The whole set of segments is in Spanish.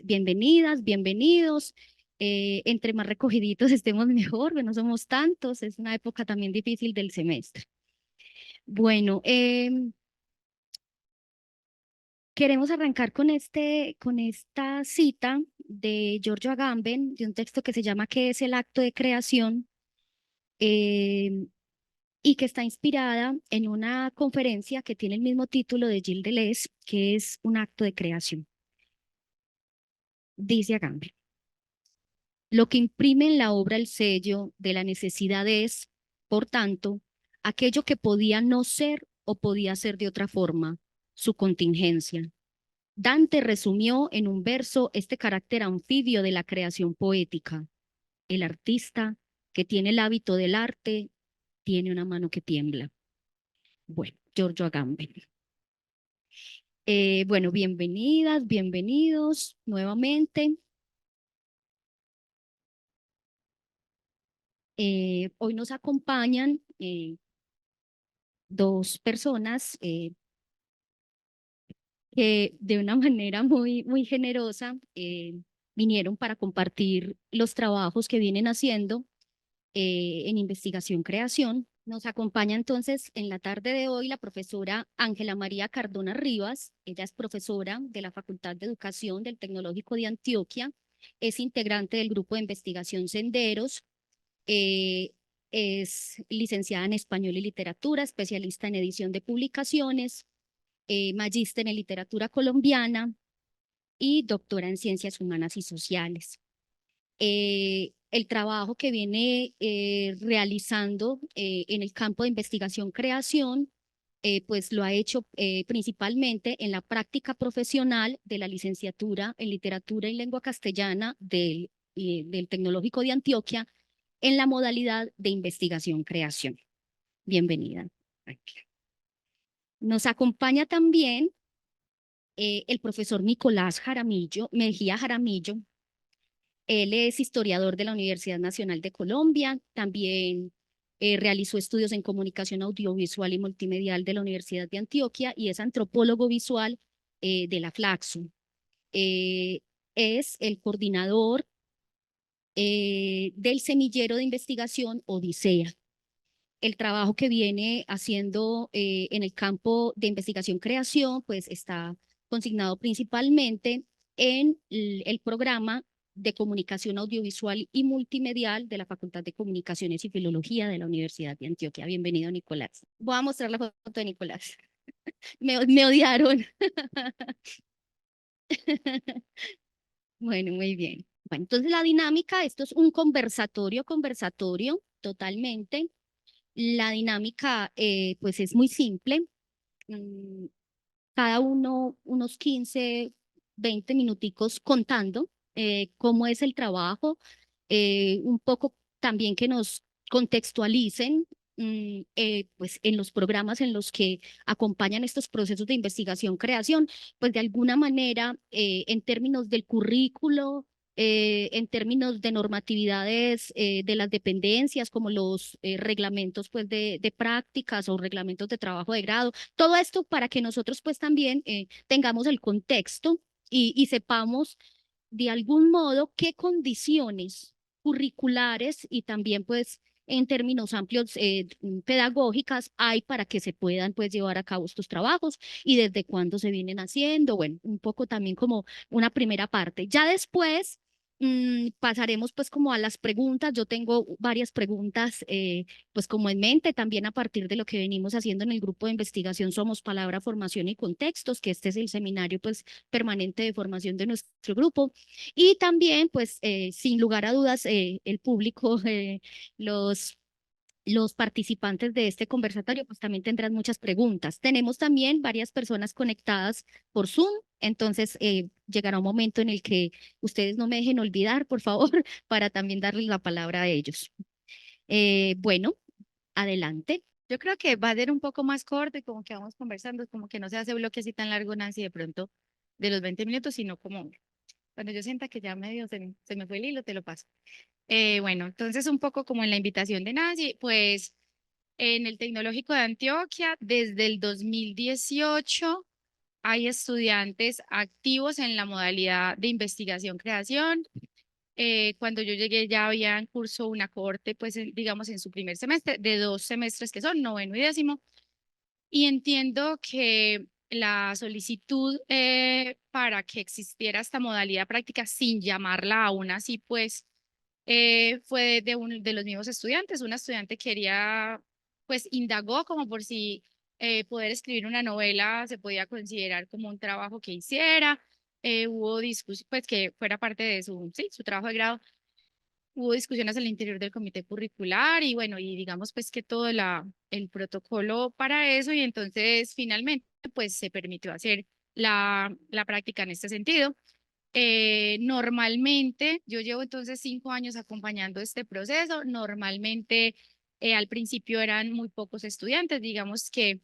bienvenidas, bienvenidos. Entre más recogiditos estemos mejor, que no somos tantos, es una época también difícil del semestre. Bueno, queremos arrancar con esta cita de Giorgio Agamben, de un texto que se llama ¿Qué es el acto de creación? Em, y que está inspirada en una conferencia que tiene el mismo título de Gilles Deleuze, que es un acto de creación. Dice Agamben: lo que imprime en la obra el sello de la necesidad es, por tanto, aquello que podía no ser o podía ser de otra forma, su contingencia. Dante resumió en un verso este carácter anfibio de la creación poética. El artista que tiene el hábito del arte tiene una mano que tiembla. Bueno, Giorgio Agamben. Bueno, bienvenidas, bienvenidos nuevamente. Hoy nos acompañan dos personas que de una manera muy generosa vinieron para compartir los trabajos que vienen haciendo en investigación-creación. Nos acompaña entonces en la tarde de hoy la profesora Ángela María Cardona Rivas. Ella es profesora de la Facultad de Educación del Tecnológico de Antioquia, es integrante del grupo de investigación Senderos, eh, es licenciada en Español y Literatura, especialista en edición de publicaciones, magíster en Literatura Colombiana y doctora en Ciencias Humanas y Sociales. El trabajo que viene realizando en el campo de investigación-creación, pues lo ha hecho principalmente en la práctica profesional de la licenciatura en Literatura y Lengua Castellana del Tecnológico de Antioquia en la modalidad de investigación-creación. Bienvenida. Nos acompaña también el profesor Nicolás Jaramillo, Mejía Jaramillo. Él es historiador de la Universidad Nacional de Colombia, también realizó estudios en comunicación audiovisual y multimedial de la Universidad de Antioquia y es antropólogo visual de la Flaxo. Eh, es el coordinador del semillero de investigación Odisea. El trabajo que viene haciendo en el campo de investigación-creación, pues está consignado principalmente en el programa de comunicación audiovisual y multimedial de la Facultad de Comunicaciones y Filología de la Universidad de Antioquia. Bienvenido, Nicolás. Voy a mostrar la foto de Nicolás. Me odiaron. Bueno, muy bien. Bueno, entonces la dinámica, esto es un conversatorio totalmente. La dinámica, pues es muy simple. Mm, Cada uno unos 15, 20 minuticos contando cómo es el trabajo, un poco también que nos contextualicen pues en los programas en los que acompañan estos procesos de investigación-creación, pues de alguna manera en términos del currículo, en términos de normatividades de las dependencias, como los reglamentos pues de prácticas o reglamentos de trabajo de grado, todo esto para que nosotros pues también tengamos el contexto y sepamos de algún modo qué condiciones curriculares y también pues en términos amplios pedagógicas hay para que se puedan pues llevar a cabo estos trabajos y desde cuándo se vienen haciendo, bueno, un poco también como una primera parte. Ya después pasaremos pues como a las preguntas. Yo tengo varias preguntas pues como en mente también a partir de lo que venimos haciendo en el grupo de investigación Somos Palabra, Formación y Contextos, que este es el seminario pues permanente de formación de nuestro grupo. Y también pues sin lugar a dudas el público, los participantes de este conversatorio pues también tendrán muchas preguntas. Tenemos también varias personas conectadas por Zoom, entonces llegará un momento en el que ustedes no me dejen olvidar, por favor, para también darles la palabra a ellos. Bueno, adelante. Yo creo que va a ser un poco más corto y como que vamos conversando, como que no se hace bloque así tan largo, Nancy, de pronto de los 20 minutos, sino como cuando yo sienta que ya medio se me fue el hilo, te lo paso. Bueno, entonces un poco como en la invitación de Nancy, pues en el Tecnológico de Antioquia, desde el 2018 hay estudiantes activos en la modalidad de investigación-creación. Cuando yo llegué ya había en curso una cohorte, pues digamos en su primer semestre, de 2 semestres que son noveno y décimo, y entiendo que la solicitud para que existiera esta modalidad práctica sin llamarla aún así, pues fue de los mismos estudiantes. Una estudiante quería, pues indagó como por si poder escribir una novela se podía considerar como un trabajo que hiciera. Hubo discusión, pues que fuera parte de su, sí, su trabajo de grado. Hubo discusiones al interior del comité curricular y bueno, y digamos pues que todo el protocolo para eso y entonces finalmente pues se permitió hacer la práctica en este sentido. Normalmente, yo llevo entonces 5 años acompañando este proceso. Normalmente, al principio eran muy pocos estudiantes, digamos que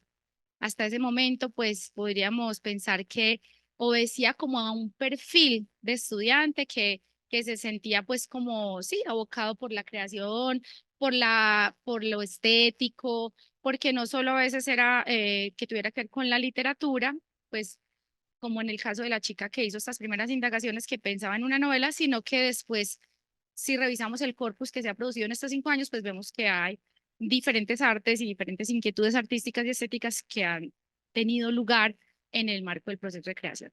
hasta ese momento, pues podríamos pensar que obedecía como a un perfil de estudiante que se sentía pues como, sí, abocado por la creación, por lo estético, porque no solo a veces era que tuviera que ver con la literatura, pues como en el caso de la chica que hizo estas primeras indagaciones que pensaba en una novela, sino que después, si revisamos el corpus que se ha producido en estos 5 años, pues vemos que hay diferentes artes y diferentes inquietudes artísticas y estéticas que han tenido lugar en el marco del proceso de creación.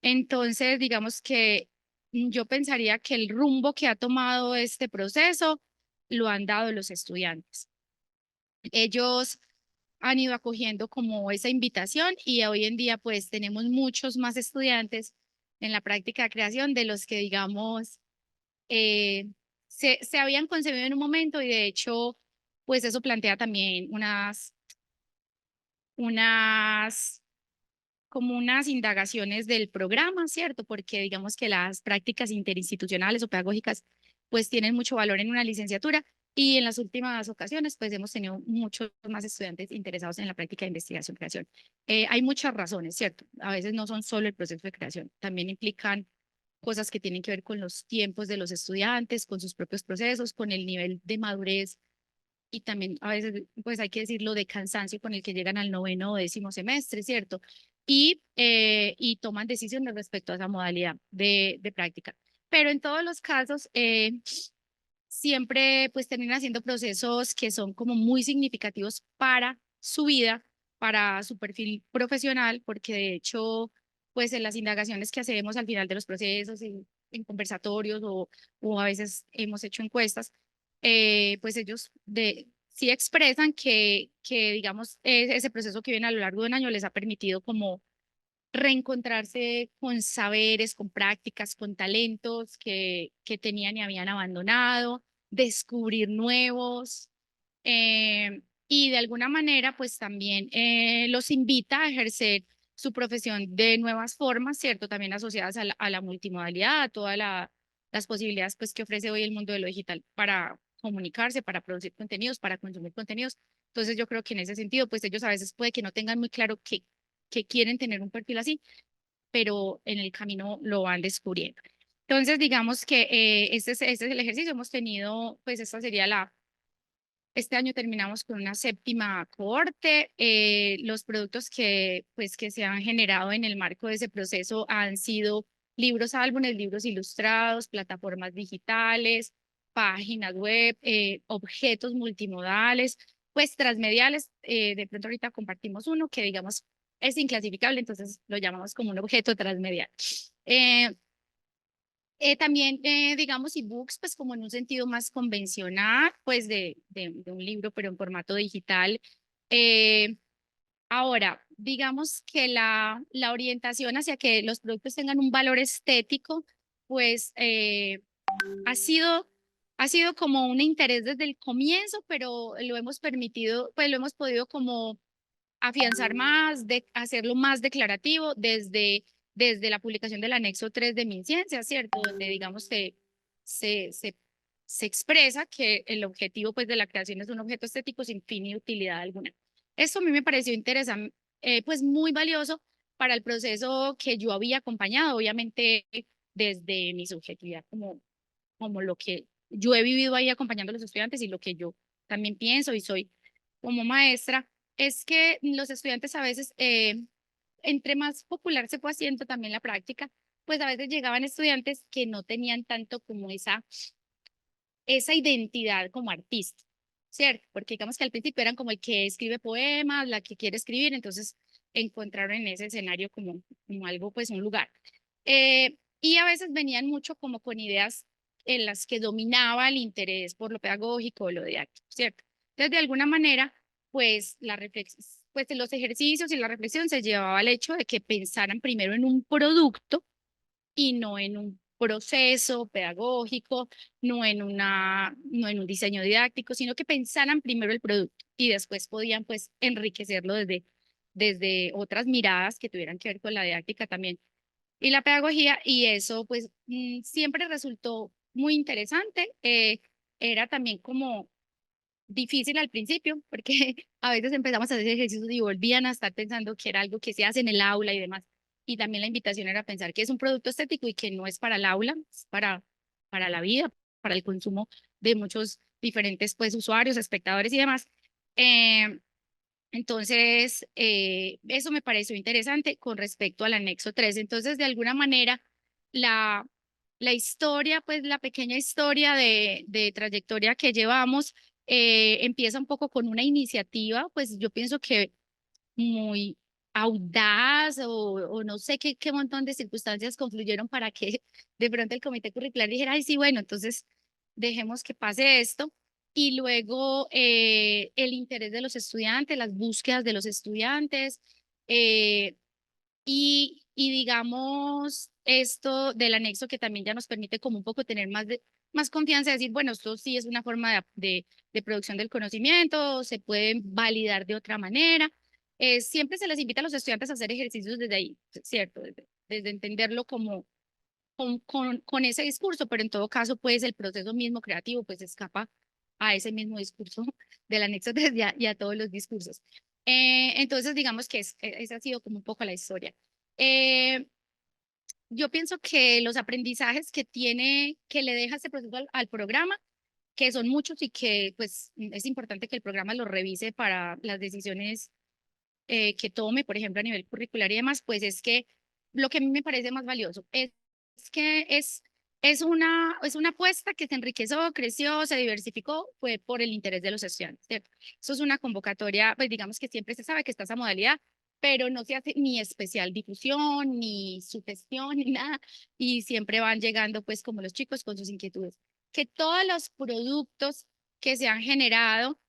Entonces, digamos que yo pensaría que el rumbo que ha tomado este proceso lo han dado los estudiantes. Ellos han ido acogiendo como esa invitación y hoy en día pues tenemos muchos más estudiantes en la práctica de creación de los que digamos eh, se habían concebido en un momento y de hecho pues eso plantea también unas como unas indagaciones del programa, ¿cierto? Porque digamos que las prácticas interinstitucionales o pedagógicas pues tienen mucho valor en una licenciatura y en las últimas ocasiones pues hemos tenido muchos más estudiantes interesados en la práctica de investigación creación. Hay muchas razones, ¿cierto? A veces no son solo el proceso de creación, también implican cosas que tienen que ver con los tiempos de los estudiantes, con sus propios procesos, con el nivel de madurez y también a veces, pues hay que decirlo, de cansancio con el que llegan al noveno o décimo semestre, ¿cierto? Y toman decisiones respecto a esa modalidad de práctica. Pero en todos los casos, siempre pues terminan haciendo procesos que son como muy significativos para su vida, para su perfil profesional, porque de hecho, pues en las indagaciones que hacemos al final de los procesos, en conversatorios o a veces hemos hecho encuestas, pues ellos sí expresan que digamos, ese proceso que viene a lo largo de un año les ha permitido como reencontrarse con saberes, con prácticas, con talentos que tenían y habían abandonado, descubrir nuevos, y de alguna manera pues también los invita a ejercer su profesión de nuevas formas, ¿cierto? También asociadas a la multimodalidad, a todas las posibilidades pues que ofrece hoy el mundo de lo digital para comunicarse, para producir contenidos, para consumir contenidos. Entonces yo creo que en ese sentido pues ellos a veces puede que no tengan muy claro que quieren tener un perfil así, pero en el camino lo van descubriendo. Entonces, digamos que este es el ejercicio. Hemos tenido, pues esta sería este año terminamos con una séptima cohorte. Los productos pues, que se han generado en el marco de ese proceso han sido libros, álbumes, libros ilustrados, plataformas digitales, páginas web, objetos multimodales, pues transmediales. De pronto ahorita compartimos uno que digamos es inclasificable, entonces lo llamamos como un objeto transmedial. Eh, También, digamos, ebooks, pues como en un sentido más convencional, pues de un libro, pero en formato digital. Eh, Ahora, digamos que la orientación hacia que los productos tengan un valor estético, pues ha sido, ha sido como un interés desde el comienzo, pero lo hemos permitido, pues lo hemos podido como afianzar más, de hacerlo más declarativo desde la publicación del anexo 3 de MinCiencia, ¿cierto? Donde digamos se, se, se expresa que el objetivo pues de la creación es un objeto estético sin fin y utilidad alguna. Esto a mí me pareció interesante, pues muy valioso para el proceso que yo había acompañado, obviamente desde mi subjetividad como lo que yo he vivido ahí acompañando a los estudiantes y lo que yo también pienso y soy como maestra, es que los estudiantes a veces entre más popular se fue haciendo también la práctica, pues a veces llegaban estudiantes que no tenían tanto como esa identidad como artista, ¿cierto? Porque digamos que al principio eran como el que escribe poemas, la que quiere escribir, entonces encontraron en ese escenario como algo, pues un lugar. Y a veces venían mucho como con ideas en las que dominaba el interés por lo pedagógico o lo didáctico, ¿cierto? Entonces, de alguna manera, pues, pues los ejercicios y la reflexión se llevaba al hecho de que pensaran primero en un producto y no en un proceso pedagógico, no en un diseño didáctico, sino que pensaran primero el producto y después podían pues enriquecerlo desde otras miradas que tuvieran que ver con la didáctica también y la pedagogía, y eso pues siempre resultó muy interesante. Era también como difícil al principio, porque a veces empezamos a hacer ejercicios y volvían a estar pensando que era algo que se hace en el aula y demás. Y también la invitación era pensar que es un producto estético y que no es para el aula, es para la vida, para el consumo de muchos diferentes pues usuarios, espectadores y demás. Eh, eso me pareció interesante con respecto al anexo 3. Entonces, de alguna manera, la, la historia, pues la pequeña historia de trayectoria que llevamos, empieza un poco con una iniciativa, pues yo pienso que muy audaz o no sé qué montón de circunstancias confluyeron para que de pronto el comité curricular dijera, ay, sí, bueno, entonces dejemos que pase esto. Y luego el interés de los estudiantes, las búsquedas de los estudiantes eh, y digamos esto del anexo que también ya nos permite como un poco tener más confianza, decir, bueno, esto sí es una forma de producción del conocimiento, se puede validar de otra manera. Siempre se les invita a los estudiantes a hacer ejercicios desde ahí, ¿cierto? Desde entenderlo como con ese discurso, pero en todo caso, pues el proceso mismo creativo pues escapa a ese mismo discurso del anexo 3 y a todos los discursos. Entonces, digamos que esa ha sido como un poco la historia. Eh, yo pienso que los aprendizajes que le deja este proceso al programa, que son muchos y que pues es importante que el programa los revise para las decisiones que tome, por ejemplo, a nivel curricular y demás, pues es que lo que a mí me parece más valioso es que es una apuesta que se enriqueció, creció, se diversificó, fue por el interés de los estudiantes, ¿cierto? Eso es una convocatoria, pues digamos que siempre se sabe que está esa modalidad, pero no se hace ni especial difusión, ni sugestión, ni nada, y siempre van llegando pues como los chicos con sus inquietudes. Que todos los productos que se han generado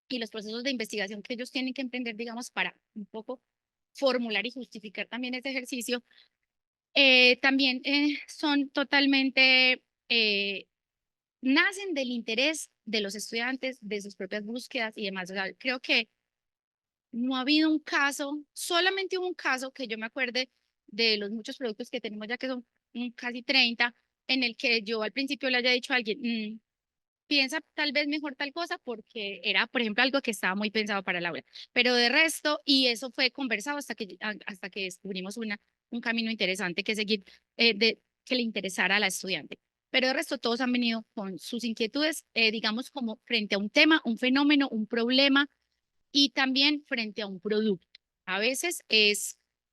y los procesos de investigación que ellos tienen que emprender, digamos, para un poco formular y justificar también ese ejercicio, también son totalmente, nacen del interés de los estudiantes, de sus propias búsquedas y demás. O sea, creo que no ha habido un caso, solamente hubo un caso que yo me acuerde de los muchos productos que tenemos ya que son casi 30, en el que yo al principio le haya dicho a alguien, piensa tal vez mejor tal cosa porque era, por ejemplo, algo que estaba muy pensado para el aula. Pero de resto, y eso fue conversado hasta que descubrimos un camino interesante que seguir, que le interesara a la estudiante. Pero de resto, todos han venido con sus inquietudes, digamos, como frente a un tema, un fenómeno, un problema y también frente a un producto. A veces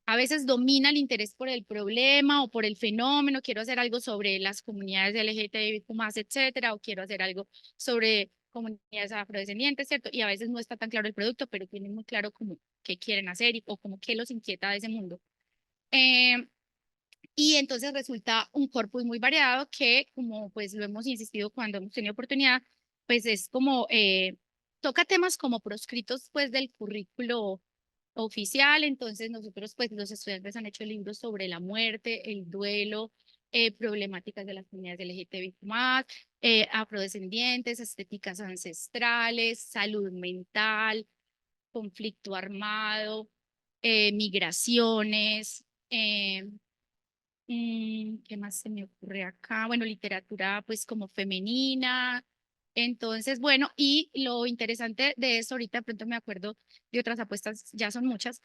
a veces domina el interés por el problema o por el fenómeno, quiero hacer algo sobre las comunidades LGTBIQ+, etcétera, o quiero hacer algo sobre comunidades afrodescendientes, ¿cierto? Y a veces no está tan claro el producto, pero tienen muy claro como qué quieren hacer o como qué los inquieta de ese mundo. Eh, y entonces resulta un corpus muy variado que, como pues lo hemos insistido cuando hemos tenido oportunidad, pues es como, toca temas como proscritos pues del currículo oficial. Entonces nosotros pues los estudiantes han hecho libros sobre la muerte, el duelo, problemáticas de las comunidades LGTBI+, afrodescendientes, estéticas ancestrales, salud mental, conflicto armado, migraciones, ¿qué más se me ocurre acá? Bueno, literatura pues como femenina. Entonces, bueno, y lo interesante de eso, ahorita de pronto me acuerdo de otras apuestas, ya son muchas,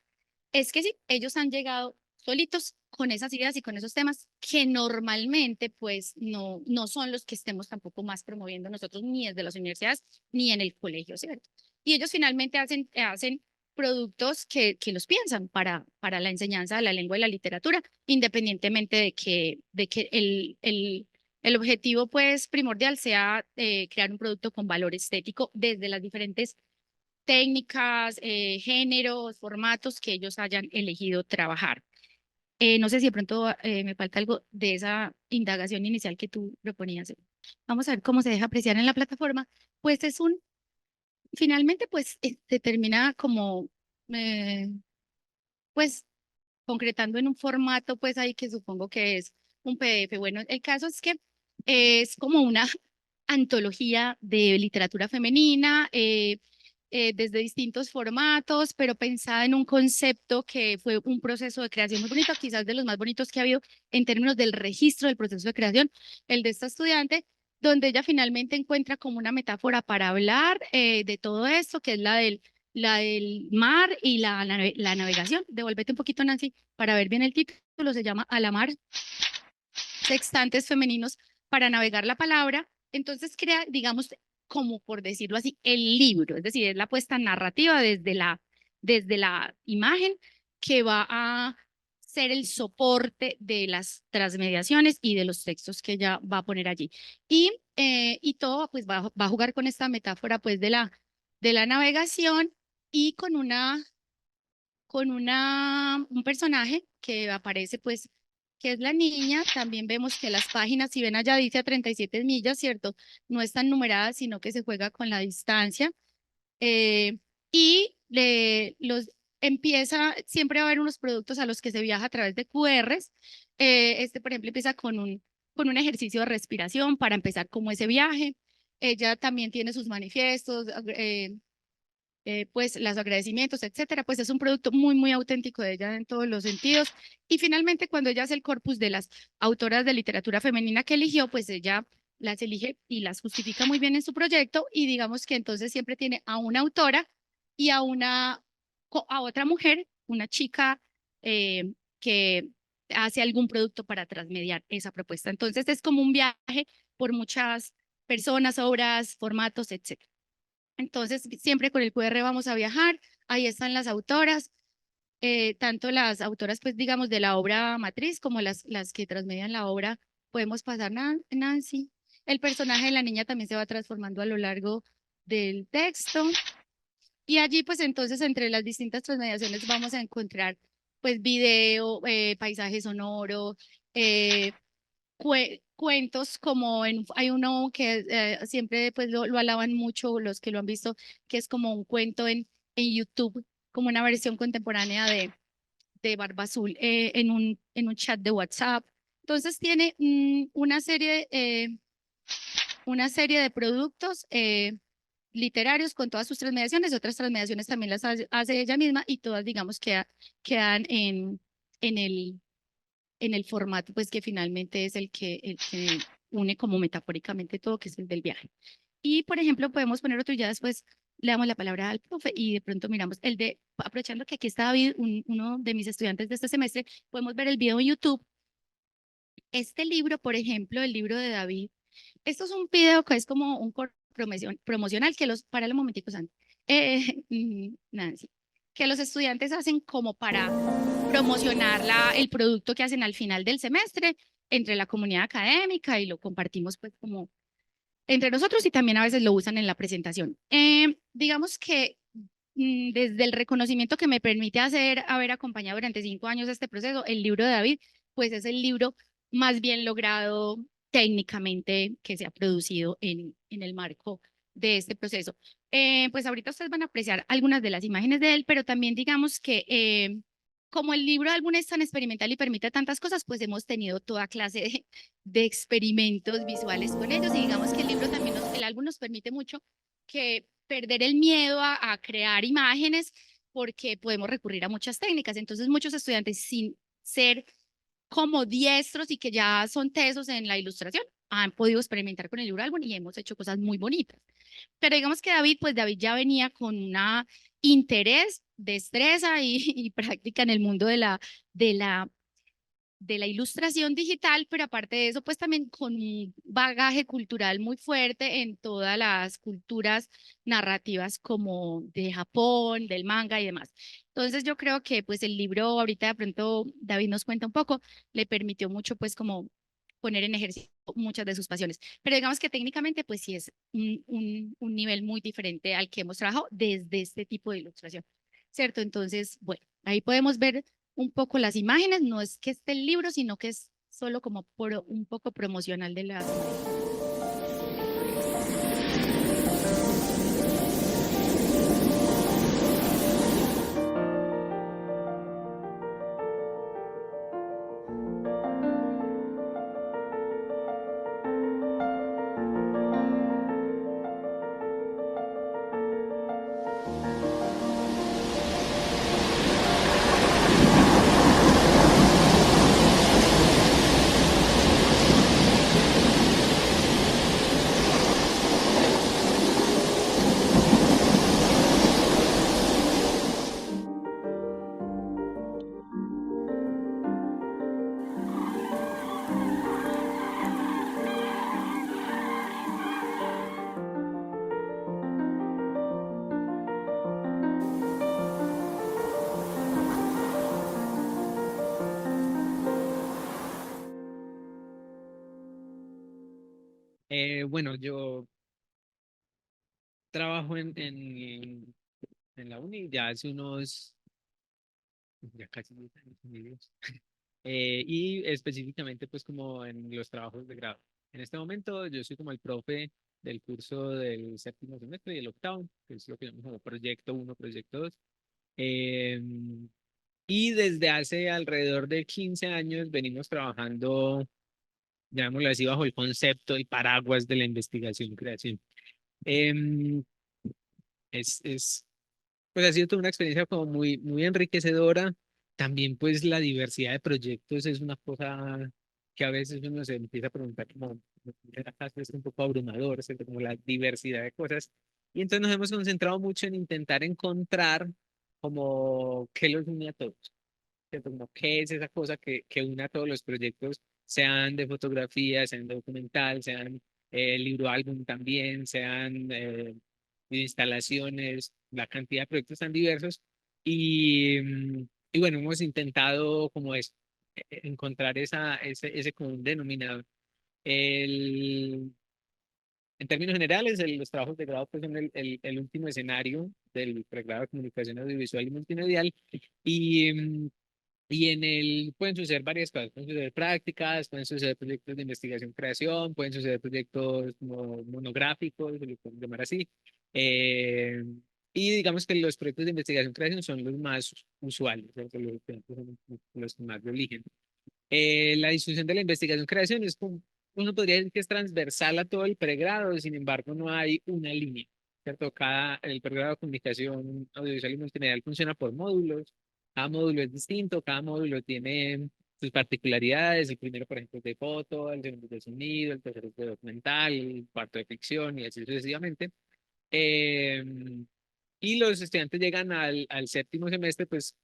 es que sí, ellos han llegado solitos con esas ideas y con esos temas que normalmente pues no son los que estemos tampoco más promoviendo nosotros ni desde las universidades ni en el colegio, ¿cierto? Y ellos finalmente hacen productos que los piensan para la enseñanza de la lengua y la literatura, independientemente de que el objetivo pues primordial sea crear un producto con valor estético desde las diferentes técnicas, géneros, formatos que ellos hayan elegido trabajar. No sé si de pronto me falta algo de esa indagación inicial que tú proponías. Vamos a ver cómo se deja apreciar en la plataforma. Pues finalmente, pues se termina como, eh, pues concretando en un formato, pues ahí que supongo que es un PDF. Bueno, el caso es que es como una antología de literatura femenina, desde distintos formatos, pero pensada en un concepto que fue un proceso de creación muy bonito, quizás de los más bonitos que ha habido en términos del registro del proceso de creación, el de esta estudiante, donde ella finalmente encuentra como una metáfora para hablar de todo esto, que es la del mar y la navegación. Devuélvete un poquito, Nancy, para ver bien el título. Se llama A la mar, sextantes femeninos para navegar la palabra. Entonces crea, digamos, como por decirlo así, el libro, es decir, es la puesta narrativa desde la imagen que va a ser el soporte de las transmediaciones y de los textos que ella va a poner allí. Y todo pues va a jugar con esta metáfora pues de la navegación y con un personaje que aparece, pues, que es la niña. También vemos que las páginas, si ven allá dice a 37 millas, ¿cierto? No están numeradas, sino que se juega con la distancia. Eh, empieza, siempre va a haber unos productos a los que se viaja a través de QRs. Por ejemplo, empieza con un ejercicio de respiración para empezar como ese viaje. Ella también tiene sus manifiestos, pues los agradecimientos, etcétera, pues es un producto muy, muy auténtico de ella en todos los sentidos. Y finalmente, cuando ella hace el corpus de las autoras de literatura femenina que eligió, pues ella las elige y las justifica muy bien en su proyecto y digamos que entonces siempre tiene a una autora y a otra mujer, una chica que hace algún producto para transmediar esa propuesta. Entonces es como un viaje por muchas personas, obras, formatos, etcétera. Entonces, siempre con el QR vamos a viajar. Ahí están las autoras, tanto las autoras, pues digamos, de la obra matriz como las que transmedian la obra. Podemos pasar, Nancy. El personaje de la niña también se va transformando a lo largo del texto. Y allí, pues entonces, entre las distintas transmediaciones vamos a encontrar, pues, video, paisaje sonoro, cuentos como hay uno que siempre pues lo alaban mucho los que lo han visto, que es como un cuento en YouTube, como una versión contemporánea de Barba Azul en un chat de WhatsApp. Entonces tiene una serie de productos literarios con todas sus transmediaciones, otras transmediaciones también las hace ella misma y todas, digamos, quedan en el formato, pues que finalmente es el que une como metafóricamente todo, que es el del viaje. Y, por ejemplo, podemos poner otro, ya después le damos la palabra al profe y de pronto miramos aprovechando que aquí está David, uno de mis estudiantes de este semestre, podemos ver el video en YouTube. Este libro, por ejemplo, el libro de David, esto es un video que es como un promocional para el momentico, Santi, Nancy, que los estudiantes hacen como para promocionar el producto que hacen al final del semestre entre la comunidad académica y lo compartimos pues como entre nosotros y también a veces lo usan en la presentación. Digamos que desde el reconocimiento que me permite haber acompañado durante 5 años este proceso, el libro de David, pues es el libro más bien logrado técnicamente que se ha producido en el marco de este proceso. Pues ahorita ustedes van a apreciar algunas de las imágenes de él, pero también digamos que como el libro de álbum es tan experimental y permite tantas cosas, pues hemos tenido toda clase de experimentos visuales con ellos y digamos que el álbum nos permite mucho que perder el miedo a crear imágenes porque podemos recurrir a muchas técnicas. Entonces muchos estudiantes sin ser como diestros y que ya son tesos en la ilustración han podido experimentar con el libro álbum y hemos hecho cosas muy bonitas. Pero digamos que David ya venía con un interés, destreza y práctica en el mundo de la de la ilustración digital, pero aparte de eso, pues también con un bagaje cultural muy fuerte en todas las culturas narrativas como de Japón, del manga y demás. Entonces yo creo que pues el libro, ahorita de pronto David nos cuenta un poco, le permitió mucho pues como poner en ejercicio muchas de sus pasiones. Pero digamos que técnicamente pues sí es un nivel muy diferente al que hemos trabajado desde este tipo de ilustración, ¿cierto? Entonces, bueno, ahí podemos ver un poco las imágenes, no es que esté el libro, sino que es solo como un poco promocional de las imágenes. Bueno, yo trabajo en la uni ya hace ya casi 10 años, mi Dios. Y específicamente pues como en los trabajos de grado. En este momento yo soy como el profe del curso del séptimo semestre y el octavo, que es lo que llamamos como proyecto uno, proyecto 2. Y desde hace alrededor de 15 años venimos trabajando, llamémoslo así, bajo el concepto, el paraguas de la investigación y creación. Em, pues ha sido toda una experiencia como muy enriquecedora. También pues la diversidad de proyectos es una cosa que a veces uno se empieza a preguntar como, ¿acaso es un poco abrumador, ¿cierto? Como la diversidad de cosas? Y entonces nos hemos concentrado mucho en intentar encontrar como qué los une a todos, ¿cierto? Como qué es esa cosa que une a todos los proyectos, sean de fotografía, sean de documental, sean libro álbum también, sean de instalaciones, la cantidad de proyectos tan diversos. Y bueno, hemos intentado como es, encontrar ese común denominador. El, en términos generales, los trabajos de grado pues, son el último escenario del pregrado de comunicación audiovisual y multimedial. Y, y en él pueden suceder varias cosas, pueden suceder prácticas, pueden suceder proyectos de investigación, creación, pueden suceder proyectos como monográficos, se lo pueden llamar así. Eh, y digamos que los proyectos de investigación, creación son los más usuales, ¿cierto? Son los que más lo eligen. La discusión de la investigación, creación es como, uno podría decir que es transversal a todo el pregrado, sin embargo no hay una línea, ¿cierto? El pregrado de comunicación audiovisual y multimedia funciona por módulos, cada módulo es distinto, cada módulo tiene sus particularidades, el primero por ejemplo es de foto, el segundo es de sonido, el tercero es de documental, el cuarto de ficción y así sucesivamente. Eh, y los estudiantes llegan al séptimo semestre pues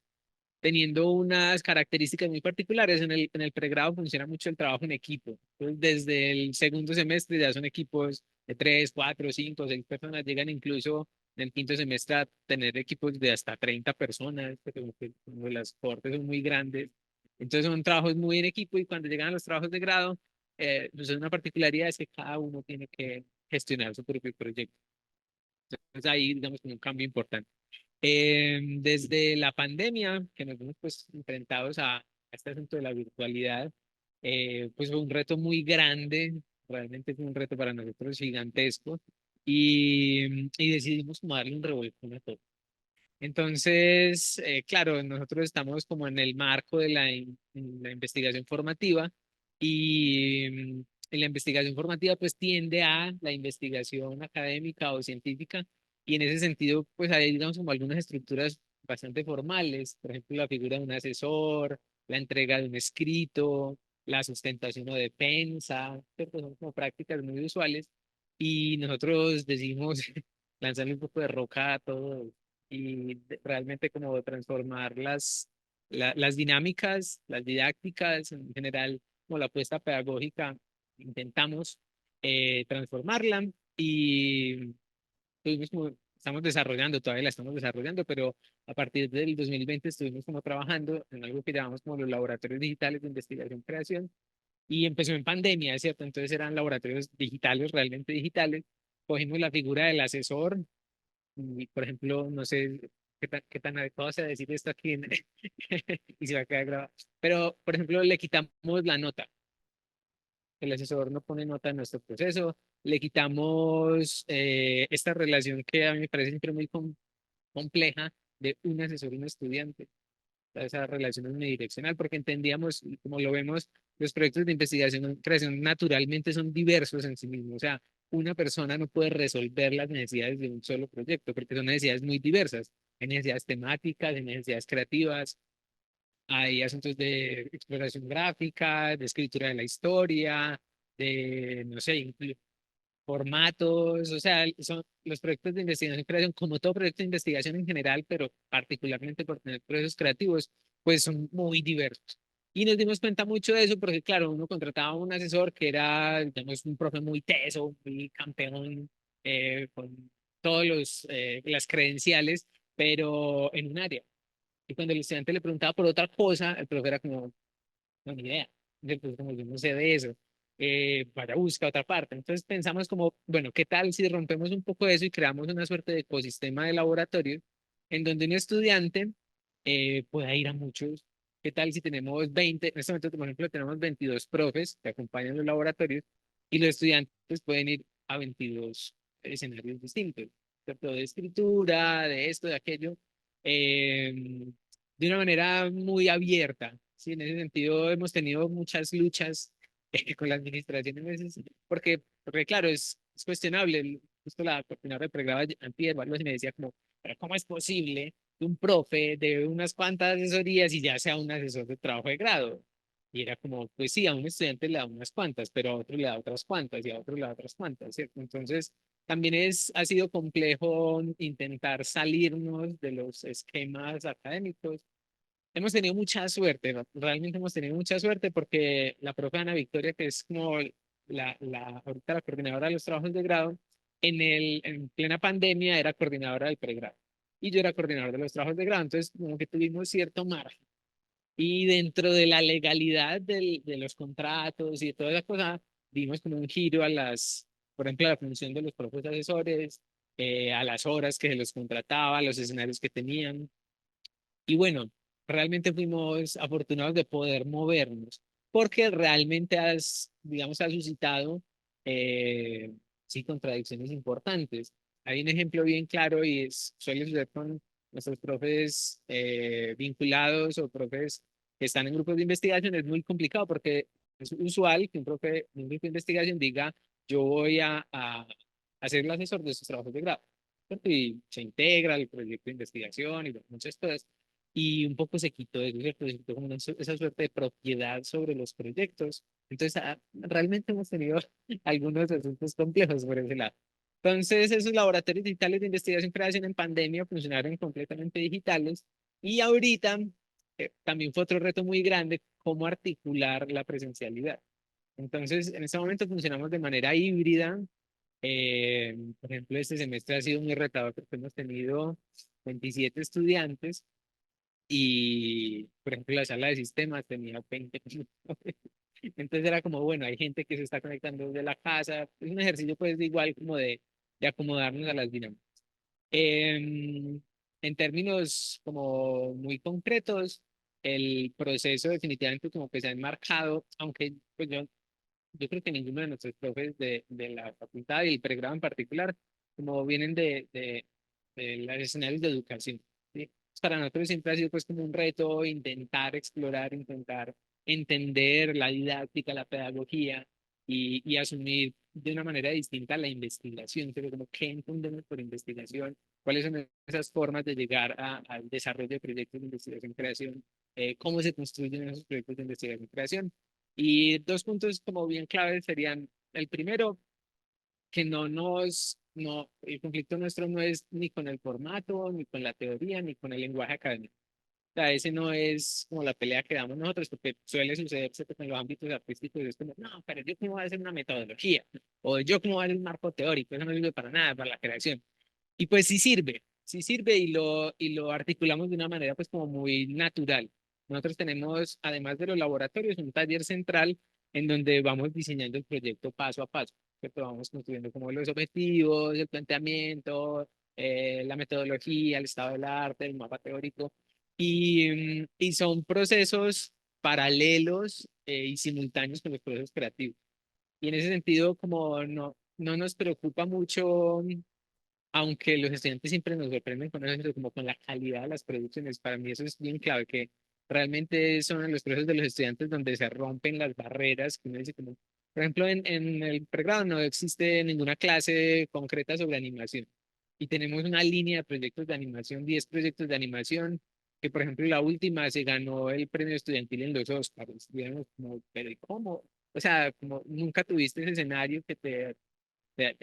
teniendo unas características muy particulares. En el pregrado funciona mucho el trabajo en equipo. Entonces, desde el segundo semestre ya son equipos de 3, 4, 5, 6 personas. Llegan incluso en el quinto semestre a tener equipos de hasta 30 personas, porque como las cortes son muy grandes. Entonces son trabajos muy en equipo y cuando llegan a los trabajos de grado, pues una particularidad es que cada uno tiene que gestionar su propio proyecto. Entonces ahí, digamos, como un cambio importante. Desde la pandemia, que nos vemos pues enfrentados a este asunto de la virtualidad, pues fue un reto muy grande, realmente fue un reto para nosotros gigantesco, y decidimos como darle un revolcón a todo. Entonces, claro, nosotros estamos como en el marco de la investigación formativa y la investigación formativa pues tiende a la investigación académica o científica y en ese sentido pues hay digamos como algunas estructuras bastante formales, por ejemplo la figura de un asesor, la entrega de un escrito, la sustentación o defensa, ¿cierto? Son como prácticas muy usuales y nosotros decidimos lanzarle un poco de roca a todo y realmente como transformarlas las dinámicas, las didácticas, en general, como la apuesta pedagógica, intentamos transformarla y estamos desarrollando, todavía la estamos desarrollando, pero a partir del 2020 estuvimos como trabajando en algo que llamamos como los laboratorios digitales de investigación y creación y empezó en pandemia, ¿es cierto? Entonces eran laboratorios digitales, realmente digitales. Cogimos la figura del asesor y, por ejemplo, no sé qué tan adecuado sea decir esto aquí y se va a quedar grabado, pero, por ejemplo, le quitamos la nota. El asesor no pone nota en nuestro proceso, le quitamos esta relación que a mí me parece siempre muy compleja de un asesor y un estudiante. Esa relación es unidireccional porque entendíamos, y como lo vemos, los proyectos de investigación y creación naturalmente son diversos en sí mismos. O sea, una persona no puede resolver las necesidades de un solo proyecto porque son necesidades muy diversas. Hay necesidades temáticas, hay necesidades creativas, hay asuntos de exploración gráfica, de escritura de la historia, de, no sé, formatos, o sea, son los proyectos de investigación y creación, como todo proyecto de investigación en general, pero particularmente por tener procesos creativos, pues son muy diversos. Y nos dimos cuenta mucho de eso porque, claro, uno contrataba a un asesor que era, digamos, un profe muy teso, muy campeón, con todos las credenciales, pero en un área. Y cuando el estudiante le preguntaba por otra cosa, el profe era como, no, ni idea. Entonces, como yo no sé de eso, vaya, busca otra parte. Entonces pensamos como, bueno, ¿qué tal si rompemos un poco eso y creamos una suerte de ecosistema de laboratorio en donde un estudiante pueda ir a muchos? ¿Qué tal si tenemos 20, en este momento, por ejemplo, tenemos 22 profes que acompañan los laboratorios y los estudiantes pueden ir a 22 escenarios distintos, ¿cierto? De escritura, de esto, de aquello. De una manera muy abierta. Sí, en ese sentido hemos tenido muchas luchas con la administración en veces, porque claro, es cuestionable. Justo la coordinadora de pregrado antier o algo así me decía como, pero ¿cómo es posible que un profe de unas cuantas asesorías y ya sea un asesor de trabajo de grado? Y era como, pues sí, a un estudiante le da unas cuantas, pero a otro le da otras cuantas y a otro le da otras cuantas, ¿cierto? Entonces, también ha sido complejo intentar salirnos de los esquemas académicos. Hemos tenido mucha suerte, ¿no? Realmente hemos tenido mucha suerte porque la profe Ana Victoria, que es como ahorita la coordinadora de los trabajos de grado, en plena pandemia era coordinadora del pregrado y yo era coordinador de los trabajos de grado, entonces como que tuvimos cierto margen. Y dentro de la legalidad de los contratos y de toda esa cosa, dimos como un giro por ejemplo, a la función de los propios asesores, a las horas que se los contrataba, a los escenarios que tenían. Y bueno, realmente fuimos afortunados de poder movernos, porque realmente digamos, ha suscitado, sí, contradicciones importantes. Hay un ejemplo bien claro y suele suceder con nuestros profes vinculados o profes que están en grupos de investigación. Es muy complicado porque es usual que un profe de un grupo de investigación diga, yo voy a hacer el asesor de estos trabajos de grado, ¿cierto? Y se integra al proyecto de investigación y bueno, muchas cosas y un poco se quitó eso, ¿cierto? Se quitó como esa suerte de propiedad sobre los proyectos. Entonces, realmente hemos tenido algunos asuntos complejos por ese lado. Entonces, esos laboratorios digitales de investigación y creación en pandemia funcionaron completamente digitales y ahorita también fue otro reto muy grande, cómo articular la presencialidad. Entonces, en este momento funcionamos de manera híbrida. Por ejemplo, este semestre ha sido muy retador porque hemos tenido 27 estudiantes y, por ejemplo, la sala de sistemas tenía 20 minutos. Entonces era como, bueno, hay gente que se está conectando desde la casa. Es un ejercicio, pues, igual como de acomodarnos a las dinámicas. En términos como muy concretos, el proceso definitivamente como que se ha enmarcado, aunque pues yo creo que ninguno de nuestros profes de la facultad y el pregrado en particular, como vienen de los escenarios de educación, ¿sí? Para nosotros siempre ha sido pues como un reto intentar explorar, intentar entender la didáctica, la pedagogía y asumir de una manera distinta la investigación, pero como qué entendemos por investigación, cuáles son esas formas de llegar al desarrollo de proyectos de investigación y creación, cómo se construyen esos proyectos de investigación y creación. Y dos puntos como bien claves serían, el primero, que el conflicto nuestro no es ni con el formato, ni con la teoría, ni con el lenguaje académico. sea, ese no es como la pelea que damos nosotros, porque suele sucederse que en los ámbitos artísticos es como, no, pero yo cómo voy a hacer una metodología, o yo cómo voy a hacer un marco teórico, eso no sirve para nada, para la creación. Y pues sí sirve y lo articulamos de una manera pues como muy natural. Nosotros tenemos, además de los laboratorios, un taller central en donde vamos diseñando el proyecto paso a paso, ¿cierto? Vamos construyendo como los objetivos, el planteamiento, la metodología, el estado del arte, el mapa teórico. Y son procesos paralelos y simultáneos con los procesos creativos. Y en ese sentido, como no nos preocupa mucho aunque los estudiantes siempre nos sorprenden con eso, pero como con la calidad de las producciones. Para mí eso es bien clave, que realmente son en los procesos de los estudiantes donde se rompen las barreras, que uno dice como, por ejemplo, en el pregrado no existe ninguna clase concreta sobre animación. Y tenemos una línea de proyectos de animación, 10 proyectos de animación, que por ejemplo la última se ganó el premio estudiantil en los Oscars. Digamos, como, pero ¿y cómo? O sea, como nunca tuviste ese escenario que te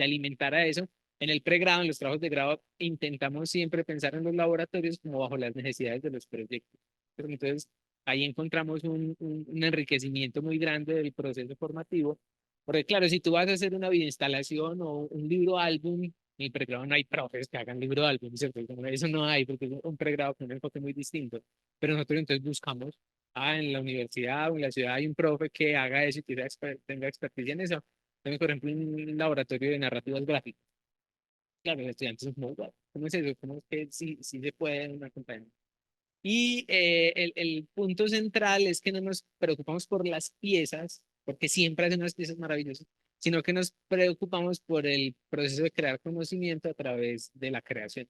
alimentara eso. En el pregrado, en los trabajos de grado, intentamos siempre pensar en los laboratorios como bajo las necesidades de los proyectos. Pero entonces, ahí encontramos un enriquecimiento muy grande del proceso formativo. Porque claro, si tú vas a hacer una videoinstalación o un libro álbum, en el pregrado no hay profes que hagan libro álbum, ¿cierto? Como eso no hay, porque es un pregrado con un enfoque muy distinto. Pero nosotros entonces buscamos, en la universidad o en la ciudad hay un profe que haga eso y que tenga experticia en eso. Tenemos, por ejemplo, un laboratorio de narrativas gráficas. Claro, los estudiantes son como, "Wow, ¿cómo es eso? ¿Cómo es que sí se puede una compañía?" Y el punto central es que no nos preocupamos por las piezas, porque siempre hacen unas piezas maravillosas, sino que nos preocupamos por el proceso de crear conocimiento a través de la creación.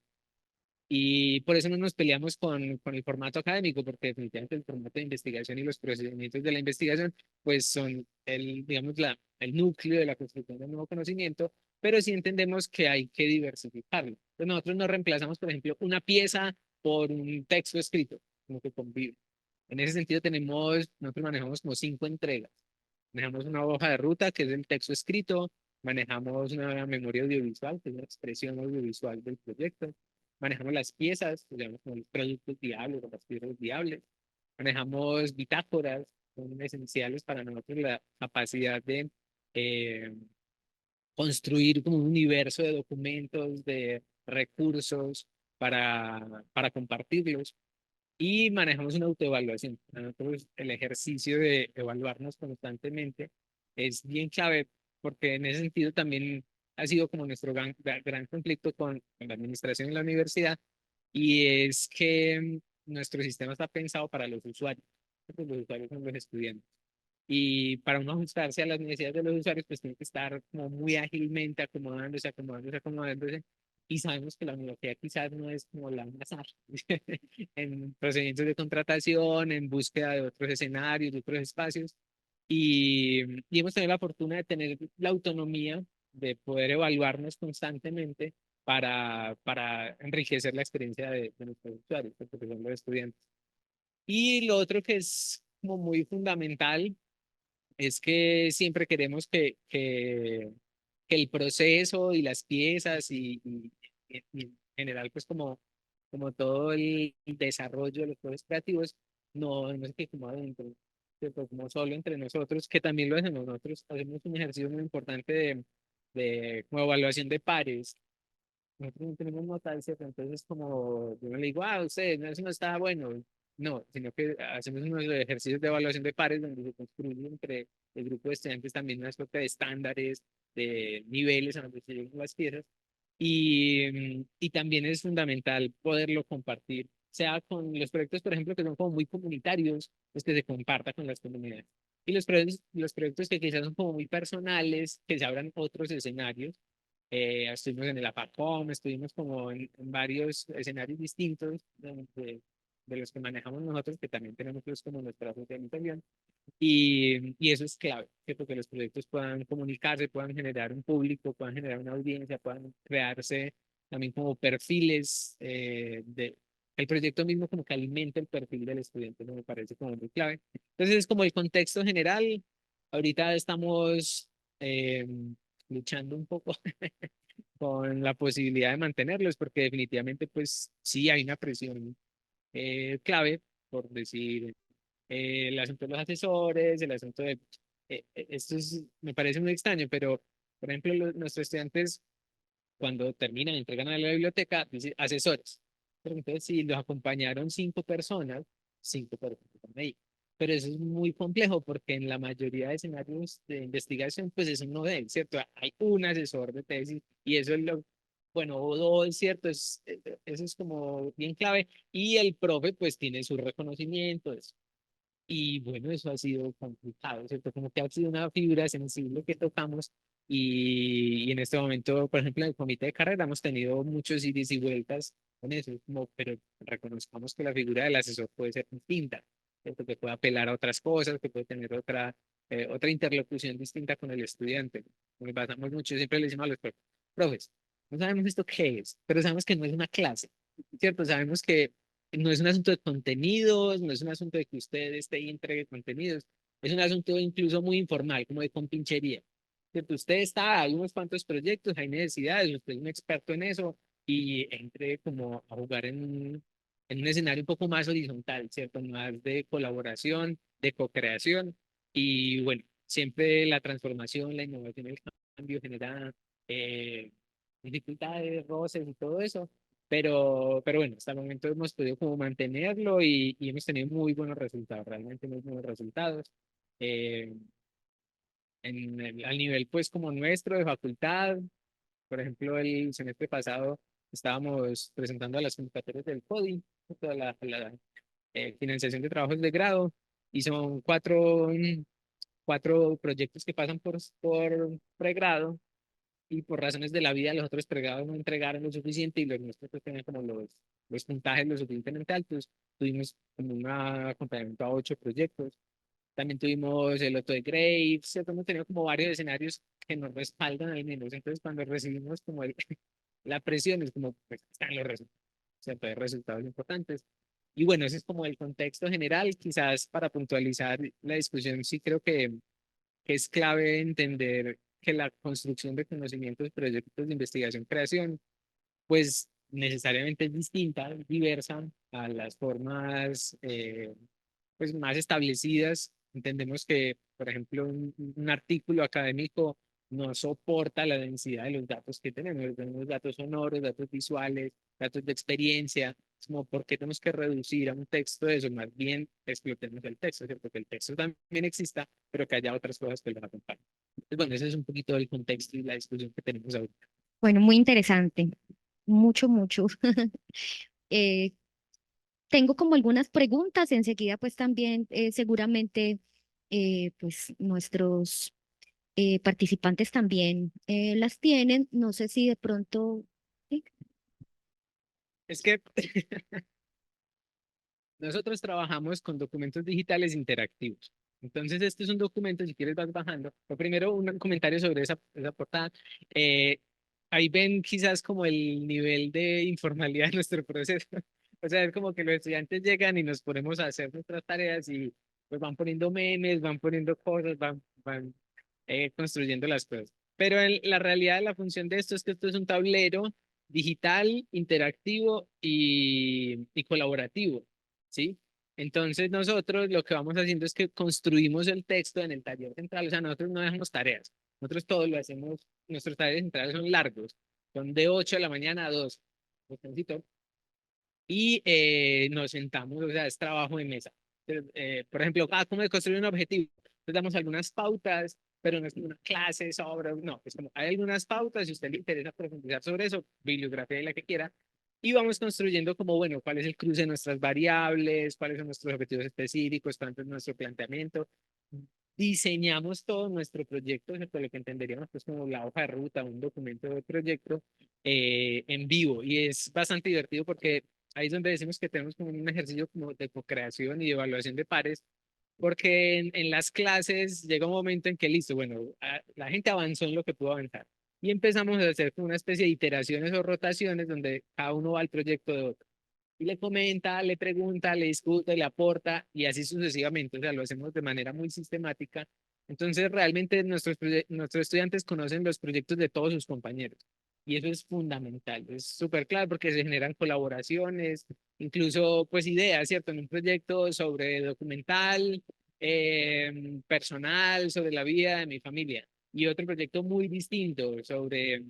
Y por eso no nos peleamos con el formato académico, porque definitivamente el formato de investigación y los procedimientos de la investigación, pues son digamos, el núcleo de la construcción del nuevo conocimiento, pero sí entendemos que hay que diversificarlo. Entonces nosotros no reemplazamos, por ejemplo, una pieza por un texto escrito, como que convive. En ese sentido nosotros manejamos como 5 entregas. Manejamos una hoja de ruta, que es el texto escrito, manejamos una memoria audiovisual, que es la expresión audiovisual del proyecto, manejamos las piezas, que llamamos como los productos viables o las piezas viables, manejamos bitácoras, son esenciales para nosotros la capacidad de eh, construir como un universo de documentos, de recursos para compartirlos y manejamos una autoevaluación. Para nosotros el ejercicio de evaluarnos constantemente es bien clave porque en ese sentido también ha sido como nuestro gran conflicto con la administración en la universidad y es que nuestro sistema está pensado para los usuarios. Pues los usuarios son los estudiantes. Y para uno ajustarse a las necesidades de los usuarios, pues tiene que estar como muy ágilmente acomodándose. Y sabemos que la universidad quizás no es como la más ágil en procedimientos de contratación, en búsqueda de otros escenarios, de otros espacios. Y hemos tenido la fortuna de tener la autonomía de poder evaluarnos constantemente para enriquecer la experiencia de nuestros usuarios, porque son los estudiantes. Y lo otro que es como muy fundamental es que siempre queremos que el proceso y las piezas y en general, pues como todo el desarrollo de los procesos creativos, no se quede como adentro, ¿cierto? Como solo entre nosotros, que también lo hacemos nosotros, hacemos un ejercicio muy importante de como evaluación de pares. Nosotros no tenemos notas, ¿cierto? Entonces, como yo no le digo, usted, no, eso no está bueno. No, sino que hacemos unos ejercicios de evaluación de pares donde se construye entre el grupo de estudiantes también una suerte de estándares, de niveles a donde se llegan las piezas. Y también es fundamental poderlo compartir, sea con los proyectos, por ejemplo, que son como muy comunitarios, pues que se comparta con las comunidades. Y los proyectos que quizás son como muy personales, que se abran otros escenarios estuvimos en el APACOM, estuvimos como en varios escenarios distintos de los que manejamos nosotros, que también tenemos pues como nuestra socialización. Y eso es clave, ¿cierto? Que los proyectos puedan comunicarse, puedan generar un público, puedan generar una audiencia, puedan crearse también como perfiles el proyecto mismo como que alimenta el perfil del estudiante, ¿no? Me parece como muy clave. Entonces es como el contexto general. Ahorita estamos eh, luchando un poco con la posibilidad de mantenerlos, porque definitivamente pues sí hay una presión clave, por decir, el asunto de los asesores, el asunto de... esto me parece muy extraño, pero, por ejemplo, nuestros estudiantes cuando terminan, entregan a la biblioteca, dice asesores. Pero entonces, si los acompañaron cinco personas están ahí. Pero eso es muy complejo porque en la mayoría de escenarios de investigación, pues eso no es, ¿cierto? Hay un asesor de tesis y eso es lo, bueno, o dos, ¿cierto? Eso es como bien clave. Y el profe, pues tiene su reconocimiento, y bueno, eso ha sido complicado, ¿cierto? Como que ha sido una fibra sensible que tocamos y en este momento, por ejemplo, en el comité de carrera hemos tenido muchos ides y vueltas con eso, como, pero reconozcamos que la figura del asesor puede ser distinta, ¿cierto? Que puede apelar a otras cosas, que puede tener otra interlocución distinta con el estudiante. Nos basamos mucho, siempre le decimos a los profes, no sabemos esto qué es, pero sabemos que no es una clase, ¿cierto? Sabemos que no es un asunto de contenidos, no es un asunto de que usted esté ahí y entregue contenidos, es un asunto incluso muy informal, como de compinchería. ¿Cierto? Usted está, hay unos cuantos proyectos, hay necesidades, usted es un experto en eso y entre como a jugar en un escenario un poco más horizontal, ¿cierto? Más de colaboración, de co-creación y bueno, siempre la transformación, la innovación, el cambio genera eh, dificultades, roces y todo eso, pero bueno, hasta el momento hemos podido como mantenerlo y hemos tenido muy buenos resultados, realmente muy buenos resultados. Eh, al nivel pues como nuestro de facultad, por ejemplo, el semestre pasado estábamos presentando a las convocatorias del CODI, toda la financiación de trabajos de grado, y son cuatro proyectos que pasan por pregrado y por razones de la vida los otros pregrados no entregaron lo suficiente y los nuestros pues, tenían como los puntajes lo suficientemente altos. Tuvimos como un acompañamiento a 8 proyectos. También tuvimos el Otto de Graves, ¿cierto? Hemos tenido como varios escenarios que nos respaldan al menos. Entonces, cuando recibimos como la presión, es como, pues, están los resultados, ¿cierto? Hay resultados importantes. Y bueno, ese es como el contexto general. Quizás para puntualizar la discusión, sí creo que es clave entender que la construcción de conocimientos, proyectos de investigación, creación, pues necesariamente es distinta, diversa a las formas pues más establecidas. Entendemos que, por ejemplo, un artículo académico no soporta la densidad de los datos que tenemos. Tenemos datos sonoros, datos visuales, datos de experiencia. Es como, ¿por qué tenemos que reducir a un texto de eso? Más bien explotemos el texto, ¿cierto? Que el texto también exista, pero que haya otras cosas que lo acompañen. Entonces, bueno, ese es un poquito el contexto y la discusión que tenemos ahora. Bueno, muy interesante, mucho, mucho. Eh, Tengo como algunas preguntas, enseguida pues también seguramente pues nuestros participantes también las tienen. No sé si de pronto... ¿sí? Es que nosotros trabajamos con documentos digitales interactivos. Entonces, este es un documento, si quieres vas bajando. Lo primero, un comentario sobre esa portada. Eh, Ahí ven quizás como el nivel de informalidad de nuestro proceso. O sea, es como que los estudiantes llegan y nos ponemos a hacer nuestras tareas y pues van poniendo memes, van poniendo cosas, van construyendo las cosas. Pero la realidad, la función de esto es que esto es un tablero digital, interactivo y colaborativo. ¿Sí? Entonces nosotros lo que vamos haciendo es que construimos el texto en el taller central, o sea, nosotros no dejamos tareas, nosotros todo lo hacemos, nuestros talleres centrales son largos, son de 8 de la mañana a 2, y nos sentamos, o sea, es trabajo de mesa. Por ejemplo, ¿cómo construir un objetivo? Entonces damos algunas pautas, pero no es como una clase sobre, no, es como hay algunas pautas, si a usted le interesa profundizar sobre eso, bibliografía y la que quiera, y vamos construyendo como, bueno, cuál es el cruce de nuestras variables, cuáles son nuestros objetivos específicos, cuál es nuestro planteamiento. Diseñamos todo nuestro proyecto, ¿cierto? Lo que entenderíamos pues como la hoja de ruta, un documento de proyecto en vivo, y es bastante divertido porque ahí es donde decimos que tenemos como un ejercicio como de co-creación y de evaluación de pares, porque en las clases llega un momento en que listo, bueno, la gente avanzó en lo que pudo avanzar y empezamos a hacer como una especie de iteraciones o rotaciones donde cada uno va al proyecto de otro y le comenta, le pregunta, le discute, le aporta y así sucesivamente, o sea, lo hacemos de manera muy sistemática. Entonces, realmente nuestros estudiantes conocen los proyectos de todos sus compañeros Y eso es fundamental, es súper claro porque se generan colaboraciones, incluso pues ideas, ¿cierto? En un proyecto sobre documental, personal, sobre la vida de mi familia. Y otro proyecto muy distinto sobre,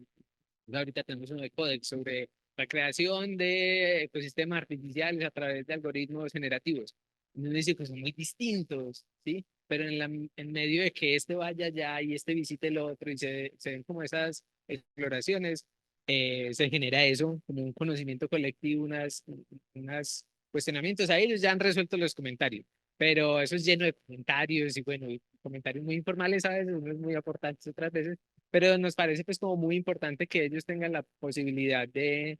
ahorita tenemos uno de Codex, sobre la creación de ecosistemas artificiales a través de algoritmos generativos. Entonces dice que son muy distintos, ¿sí? Pero en medio de que este vaya allá y este visite el otro y se ven como esas exploraciones, se genera eso, como un conocimiento colectivo, unas cuestionamientos. A ellos ya han resuelto los comentarios, pero eso es lleno de comentarios y bueno, y comentarios muy informales a veces, unos muy aportantes otras veces, pero nos parece pues como muy importante que ellos tengan la posibilidad de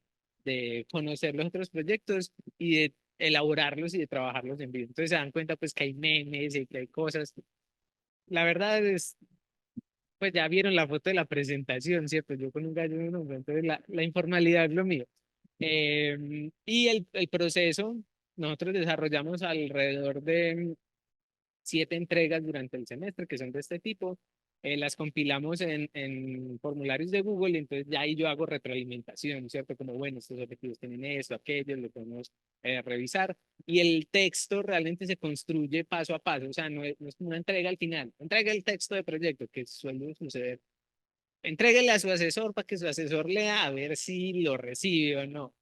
conocer los otros proyectos y de elaborarlos y de trabajarlos en vivo. Entonces se dan cuenta pues que hay memes y que hay cosas. La verdad es, pues ya vieron la foto de la presentación, ¿cierto? Yo con un gallo en un hombro, entonces la informalidad es lo mío. Y el proceso, nosotros desarrollamos alrededor de 7 entregas durante el semestre que son de este tipo. Las compilamos en formularios de Google y entonces ya ahí yo hago retroalimentación, ¿cierto? Como, bueno, estos objetivos tienen esto, aquello, lo podemos revisar. Y el texto realmente se construye paso a paso, o sea, no es como una entrega al final. Entrega el texto de proyecto, que suele suceder. Entréguele a su asesor para que su asesor lea a ver si lo recibe o no.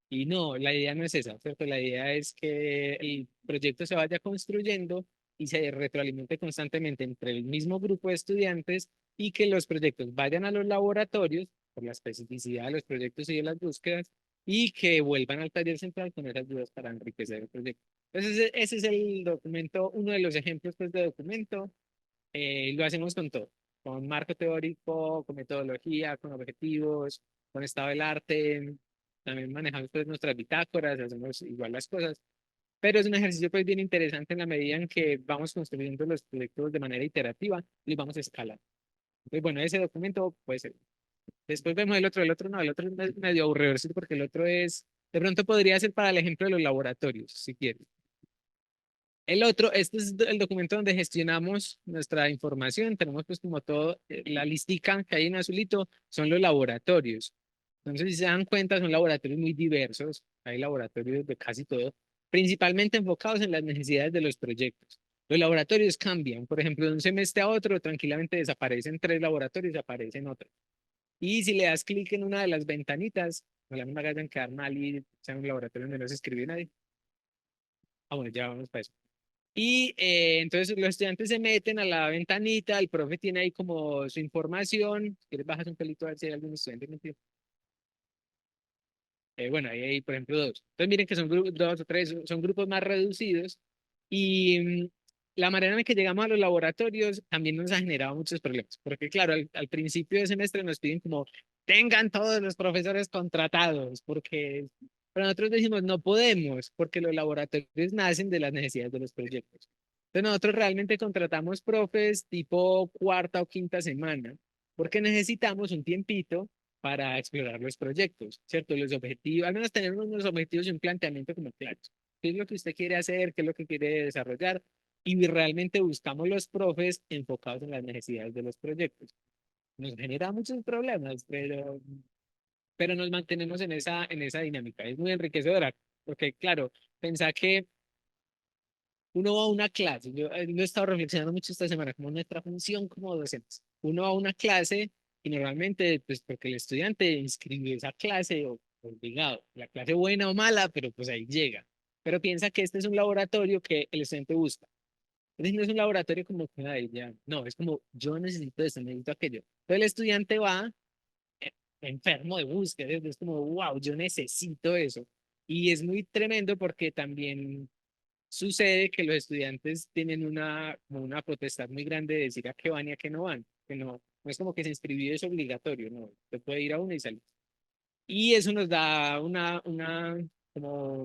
Y no, la idea no es esa, ¿cierto? La idea es que el proyecto se vaya construyendo y se retroalimente constantemente entre el mismo grupo de estudiantes y que los proyectos vayan a los laboratorios por la especificidad de los proyectos y de las búsquedas y que vuelvan al taller central con esas dudas para enriquecer el proyecto. Entonces, ese es el documento, uno de los ejemplos pues, de documento. Lo hacemos con todo, con marco teórico, con metodología, con objetivos, con estado del arte. También manejamos pues, nuestras bitácoras, hacemos igual las cosas. Pero es un ejercicio pues bien interesante en la medida en que vamos construyendo los proyectos de manera iterativa y vamos a escalar. Entonces, bueno, ese documento puede ser. Después vemos el otro no, el otro es medio aburrido, ¿sí? Porque el otro es, de pronto podría ser para el ejemplo de los laboratorios, si quieres. El otro, este es el documento donde gestionamos nuestra información. Tenemos pues como todo, la listica que hay en azulito son los laboratorios. Entonces, si se dan cuenta, son laboratorios muy diversos. Hay laboratorios de casi todo, principalmente enfocados en las necesidades de los proyectos. Los laboratorios cambian. Por ejemplo, de un semestre a otro, tranquilamente desaparecen 3 laboratorios, aparecen otros. Y si le das clic en una de las ventanitas, ojalá no me hagan quedar mal y sea un laboratorio donde no se escribe nadie. Ah, bueno, ya vamos para eso. Y entonces los estudiantes se meten a la ventanita, el profe tiene ahí como su información. Si quieres, bajas un pelito a ver si hay algún estudiante metido. Bueno, ahí hay, por ejemplo, dos. Entonces miren que son dos o tres, son grupos más reducidos. Y la manera en la que llegamos a los laboratorios también nos ha generado muchos problemas. Porque claro, al principio de semestre nos piden como, tengan todos los profesores contratados, porque pero nosotros decimos, no podemos, porque los laboratorios nacen de las necesidades de los proyectos. Entonces nosotros realmente contratamos profes tipo cuarta o quinta semana, porque necesitamos un tiempito para explorar los proyectos, ¿cierto? Los objetivos, al menos tener unos objetivos y un planteamiento como claro. ¿Qué es lo que usted quiere hacer? ¿Qué es lo que quiere desarrollar? Y realmente buscamos los profes enfocados en las necesidades de los proyectos. Nos genera muchos problemas, pero nos mantenemos en esa dinámica. Es muy enriquecedora, porque claro, pensar que uno va a una clase, yo lo he estado reflexionando mucho esta semana, como nuestra función como docentes. Uno va a una clase y normalmente, pues porque el estudiante inscribe esa clase o obligado, la clase buena o mala, pero pues ahí llega. Pero piensa que este es un laboratorio que el estudiante busca. Entonces no es un laboratorio como que ay, ya, no, es como yo necesito esto, necesito aquello. Entonces el estudiante va eh, enfermo de búsqueda, es como, wow, yo necesito eso. Y es muy tremendo porque también sucede que los estudiantes tienen como una potestad muy grande de decir a qué van y a qué no van, que no es como que se inscribió es obligatorio, no, se puede ir a uno y salir. Y eso nos da como,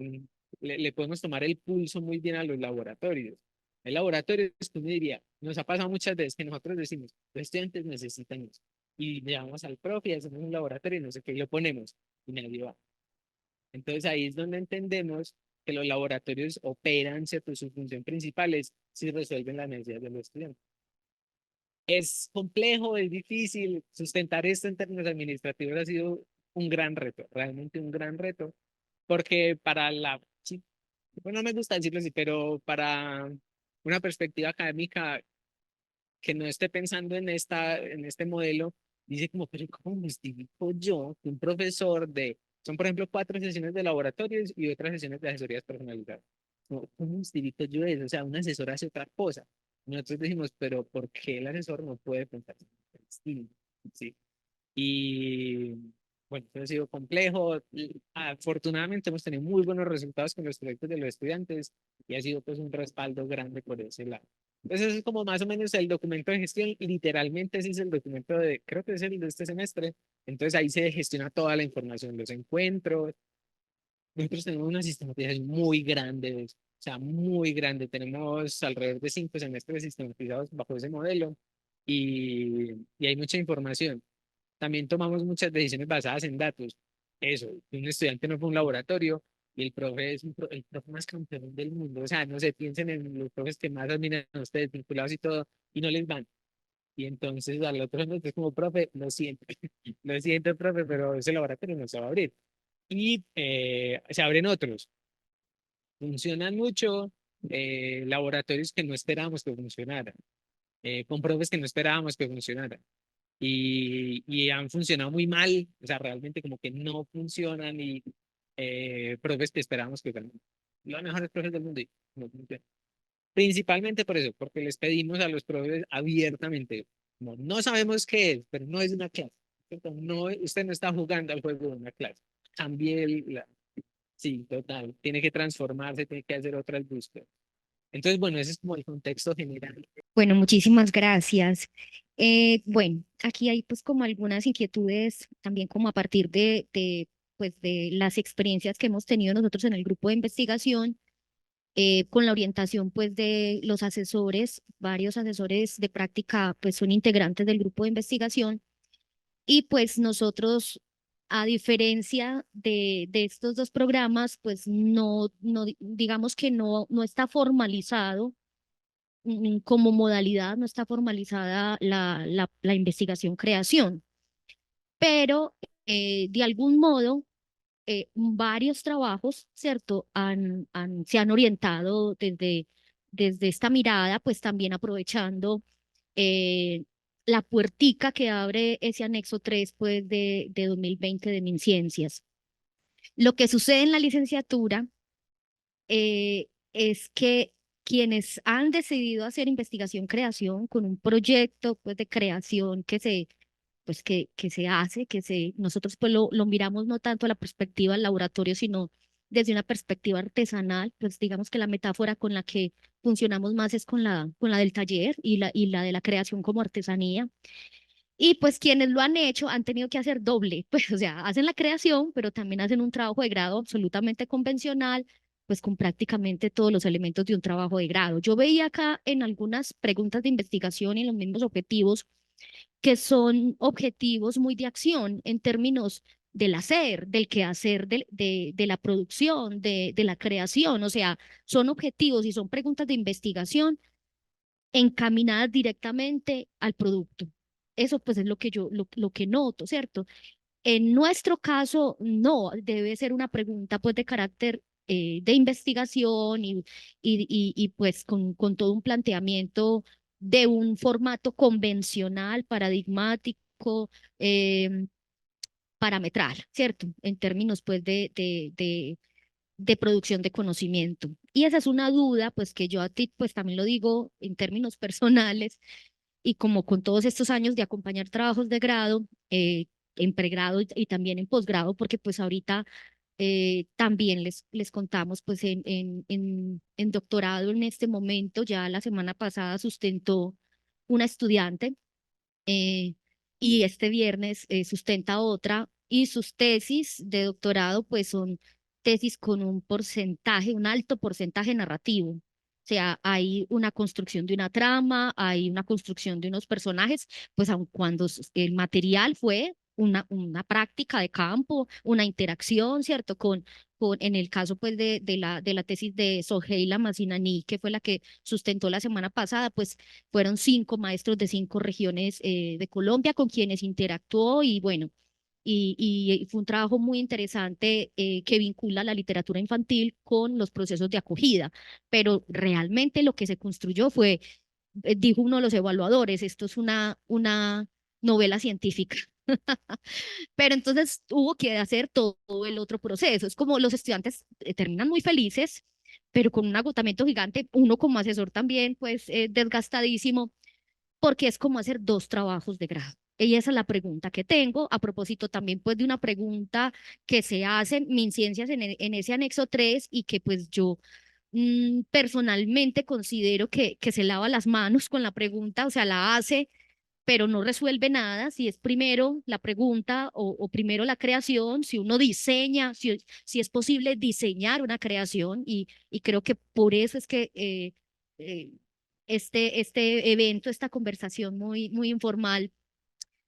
le podemos tomar el pulso muy bien a los laboratorios. El laboratorio, es como diría, nos ha pasado muchas veces que nosotros decimos, los estudiantes necesitan eso. Y llamamos al profe y hacemos un laboratorio y no sé qué, y lo ponemos y nadie va. Entonces ahí es donde entendemos que los laboratorios operan, ¿cierto? Su función principal es si resuelven las necesidades de los estudiantes. es complejo, es difícil. Sustentar esto en términos administrativos ha sido un gran reto, realmente un gran reto, porque para la, sí, bueno, no me gusta decirlo así, pero para una perspectiva académica que no esté pensando en este modelo, dice como, pero ¿cómo me explico yo que un profesor de, son por ejemplo 4 sesiones de laboratorios y otras sesiones de asesorías personalizadas? ¿Cómo justifico yo eso? O sea, un asesor hace otra cosa. Nosotros decimos, pero ¿por qué el asesor no puede pensar distinto? ¿Sí? Y bueno, eso ha sido complejo. Afortunadamente hemos tenido muy buenos resultados con los proyectos de los estudiantes y ha sido pues un respaldo grande por ese lado. Entonces, eso es como más o menos el documento de gestión y literalmente ese es el documento de, creo que es el de este semestre. Entonces ahí se gestiona toda la información, los encuentros. Nosotros tenemos una sistematización muy grande de eso, o sea, muy grande. Tenemos alrededor de 5 semestres sistematizados bajo ese modelo y hay mucha información. También tomamos muchas decisiones basadas en datos. Eso, un estudiante no fue a un laboratorio y el profe es el profe más campeón del mundo. O sea, no se piensen en los profes que más admiran a ustedes, vinculados y todo, y no les van. Y entonces al otro mes es como, profe, lo siento, lo siento, profe, pero ese laboratorio no se va a abrir. Y se abren otros. Funcionan mucho, laboratorios que no esperábamos que funcionaran, con profes que no esperábamos que funcionaran y han funcionado muy mal, o sea, realmente como que no funcionan y profes que esperábamos que fueran los mejores profes del mundo y no funcionan. Principalmente por eso, porque les pedimos a los profes abiertamente, no, no sabemos qué es, pero no es una clase, ¿cierto? No, usted no está jugando al juego de una clase. Cambie sí, total, tiene que transformarse, tiene que hacer otras búsquedas. Entonces, bueno, ese es como el contexto general. Bueno, muchísimas gracias. Bueno, aquí hay pues como algunas inquietudes también como a partir pues de las experiencias que hemos tenido nosotros en el grupo de investigación con la orientación pues de los asesores, varios asesores de práctica pues son integrantes del grupo de investigación y pues nosotros a diferencia de estos dos programas pues no digamos que no está formalizado como modalidad, no está formalizada la investigación-creación, pero de algún modo varios trabajos, ¿cierto? Se han orientado desde esta mirada, pues también aprovechando eh, la puertica que abre ese anexo 3 pues, de 2020 de MinCiencias. Lo que sucede en la licenciatura es que quienes han decidido hacer investigación-creación con un proyecto pues, de creación pues que se hace, nosotros pues lo miramos no tanto a la perspectiva del laboratorio, sino desde una perspectiva artesanal, pues digamos que la metáfora con la que funcionamos más es con la del taller y la de la creación como artesanía. Y pues quienes lo han hecho han tenido que hacer doble, pues o sea, hacen la creación, pero también hacen un trabajo de grado absolutamente convencional, pues con prácticamente todos los elementos de un trabajo de grado. Yo veía acá en algunas preguntas de investigación y en los mismos objetivos que son objetivos muy de acción en términos del hacer, del quehacer, de la producción, de la creación. O sea, son objetivos y son preguntas de investigación encaminadas directamente al producto. Eso pues es lo que lo que noto, ¿cierto? En nuestro caso, no, debe ser una pregunta pues de carácter de investigación pues con todo un planteamiento de un formato convencional, paradigmático, eh, parametral, ¿cierto? En términos pues de producción de conocimiento. Y esa es una duda pues que yo a ti pues también lo digo en términos personales y como con todos estos años de acompañar trabajos de grado, en pregrado y también en posgrado, porque pues ahorita también les contamos pues en doctorado en este momento, ya la semana pasada sustentó una estudiante eh, y este viernes sustenta otra y sus tesis de doctorado pues son tesis con un porcentaje, un alto porcentaje narrativo. O sea, hay una construcción de una trama, hay una construcción de unos personajes, pues aun cuando el material fue una práctica de campo, una interacción, ¿cierto? En el caso pues de la tesis de Soheila Masinani, que fue la que sustentó la semana pasada, pues fueron 5 maestros de 5 regiones de Colombia con quienes interactuó y bueno, y fue un trabajo muy interesante que vincula la literatura infantil con los procesos de acogida, pero realmente lo que se construyó fue, dijo uno de los evaluadores, esto es una novela científica. Pero entonces hubo que hacer todo el otro proceso. Es como los estudiantes terminan muy felices, pero con un agotamiento gigante, uno como asesor también, pues desgastadísimo, porque es como hacer 2 trabajos de grado. Y esa es la pregunta que tengo, a propósito también pues de una pregunta que se hace en MinCiencias en ese anexo 3 y que pues yo personalmente considero que se lava las manos con la pregunta, o sea, la hace pero no resuelve nada si es primero la pregunta o primero la creación, si uno diseña, si es posible diseñar una creación y creo que por eso es que eh, este evento, esta conversación muy informal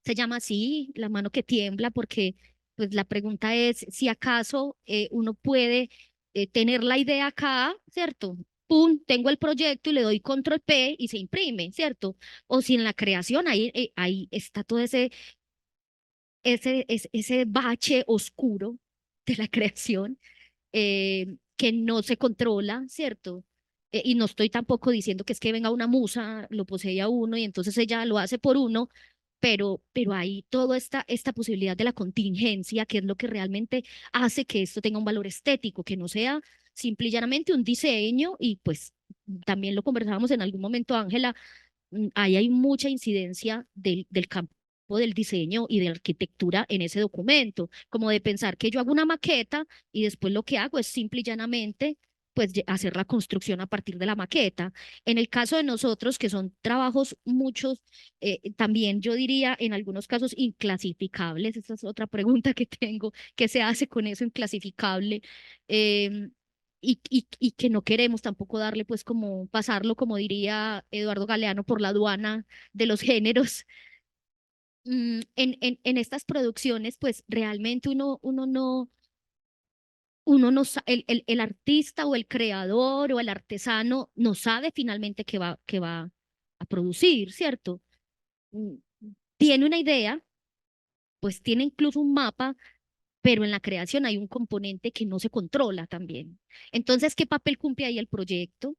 se llama así, la mano que tiembla, porque pues la pregunta es si acaso uno puede tener la idea acá, ¿cierto? Pum, tengo el proyecto y le doy control P y se imprime, ¿cierto? O si en la creación ahí está todo ese bache oscuro de la creación que no se controla, ¿cierto? Y no estoy tampoco diciendo que es que venga una musa, lo posee a uno y entonces ella lo hace por uno, pero hay toda esta posibilidad de la contingencia, que es lo que realmente hace que esto tenga un valor estético, que no sea simple y llanamente un diseño, y pues también lo conversábamos en algún momento, Ángela, ahí hay mucha incidencia del campo del diseño y de la arquitectura en ese documento, como de pensar que yo hago una maqueta y después lo que hago es simple y llanamente pues hacer la construcción a partir de la maqueta. En el caso de nosotros, que son trabajos muchos, también yo diría en algunos casos inclasificables, esa es otra pregunta que tengo, ¿qué se hace con eso inclasificable? Em, y que no queremos tampoco darle, pues, como pasarlo, como diría Eduardo Galeano, por la aduana de los géneros. En estas producciones, pues, realmente uno no, el artista o el creador o el artesano no sabe finalmente qué va a producir, ¿cierto? Mm, Tiene una idea, pues tiene incluso un mapa, pero en la creación hay un componente que no se controla también. Entonces, ¿qué papel cumple ahí el proyecto?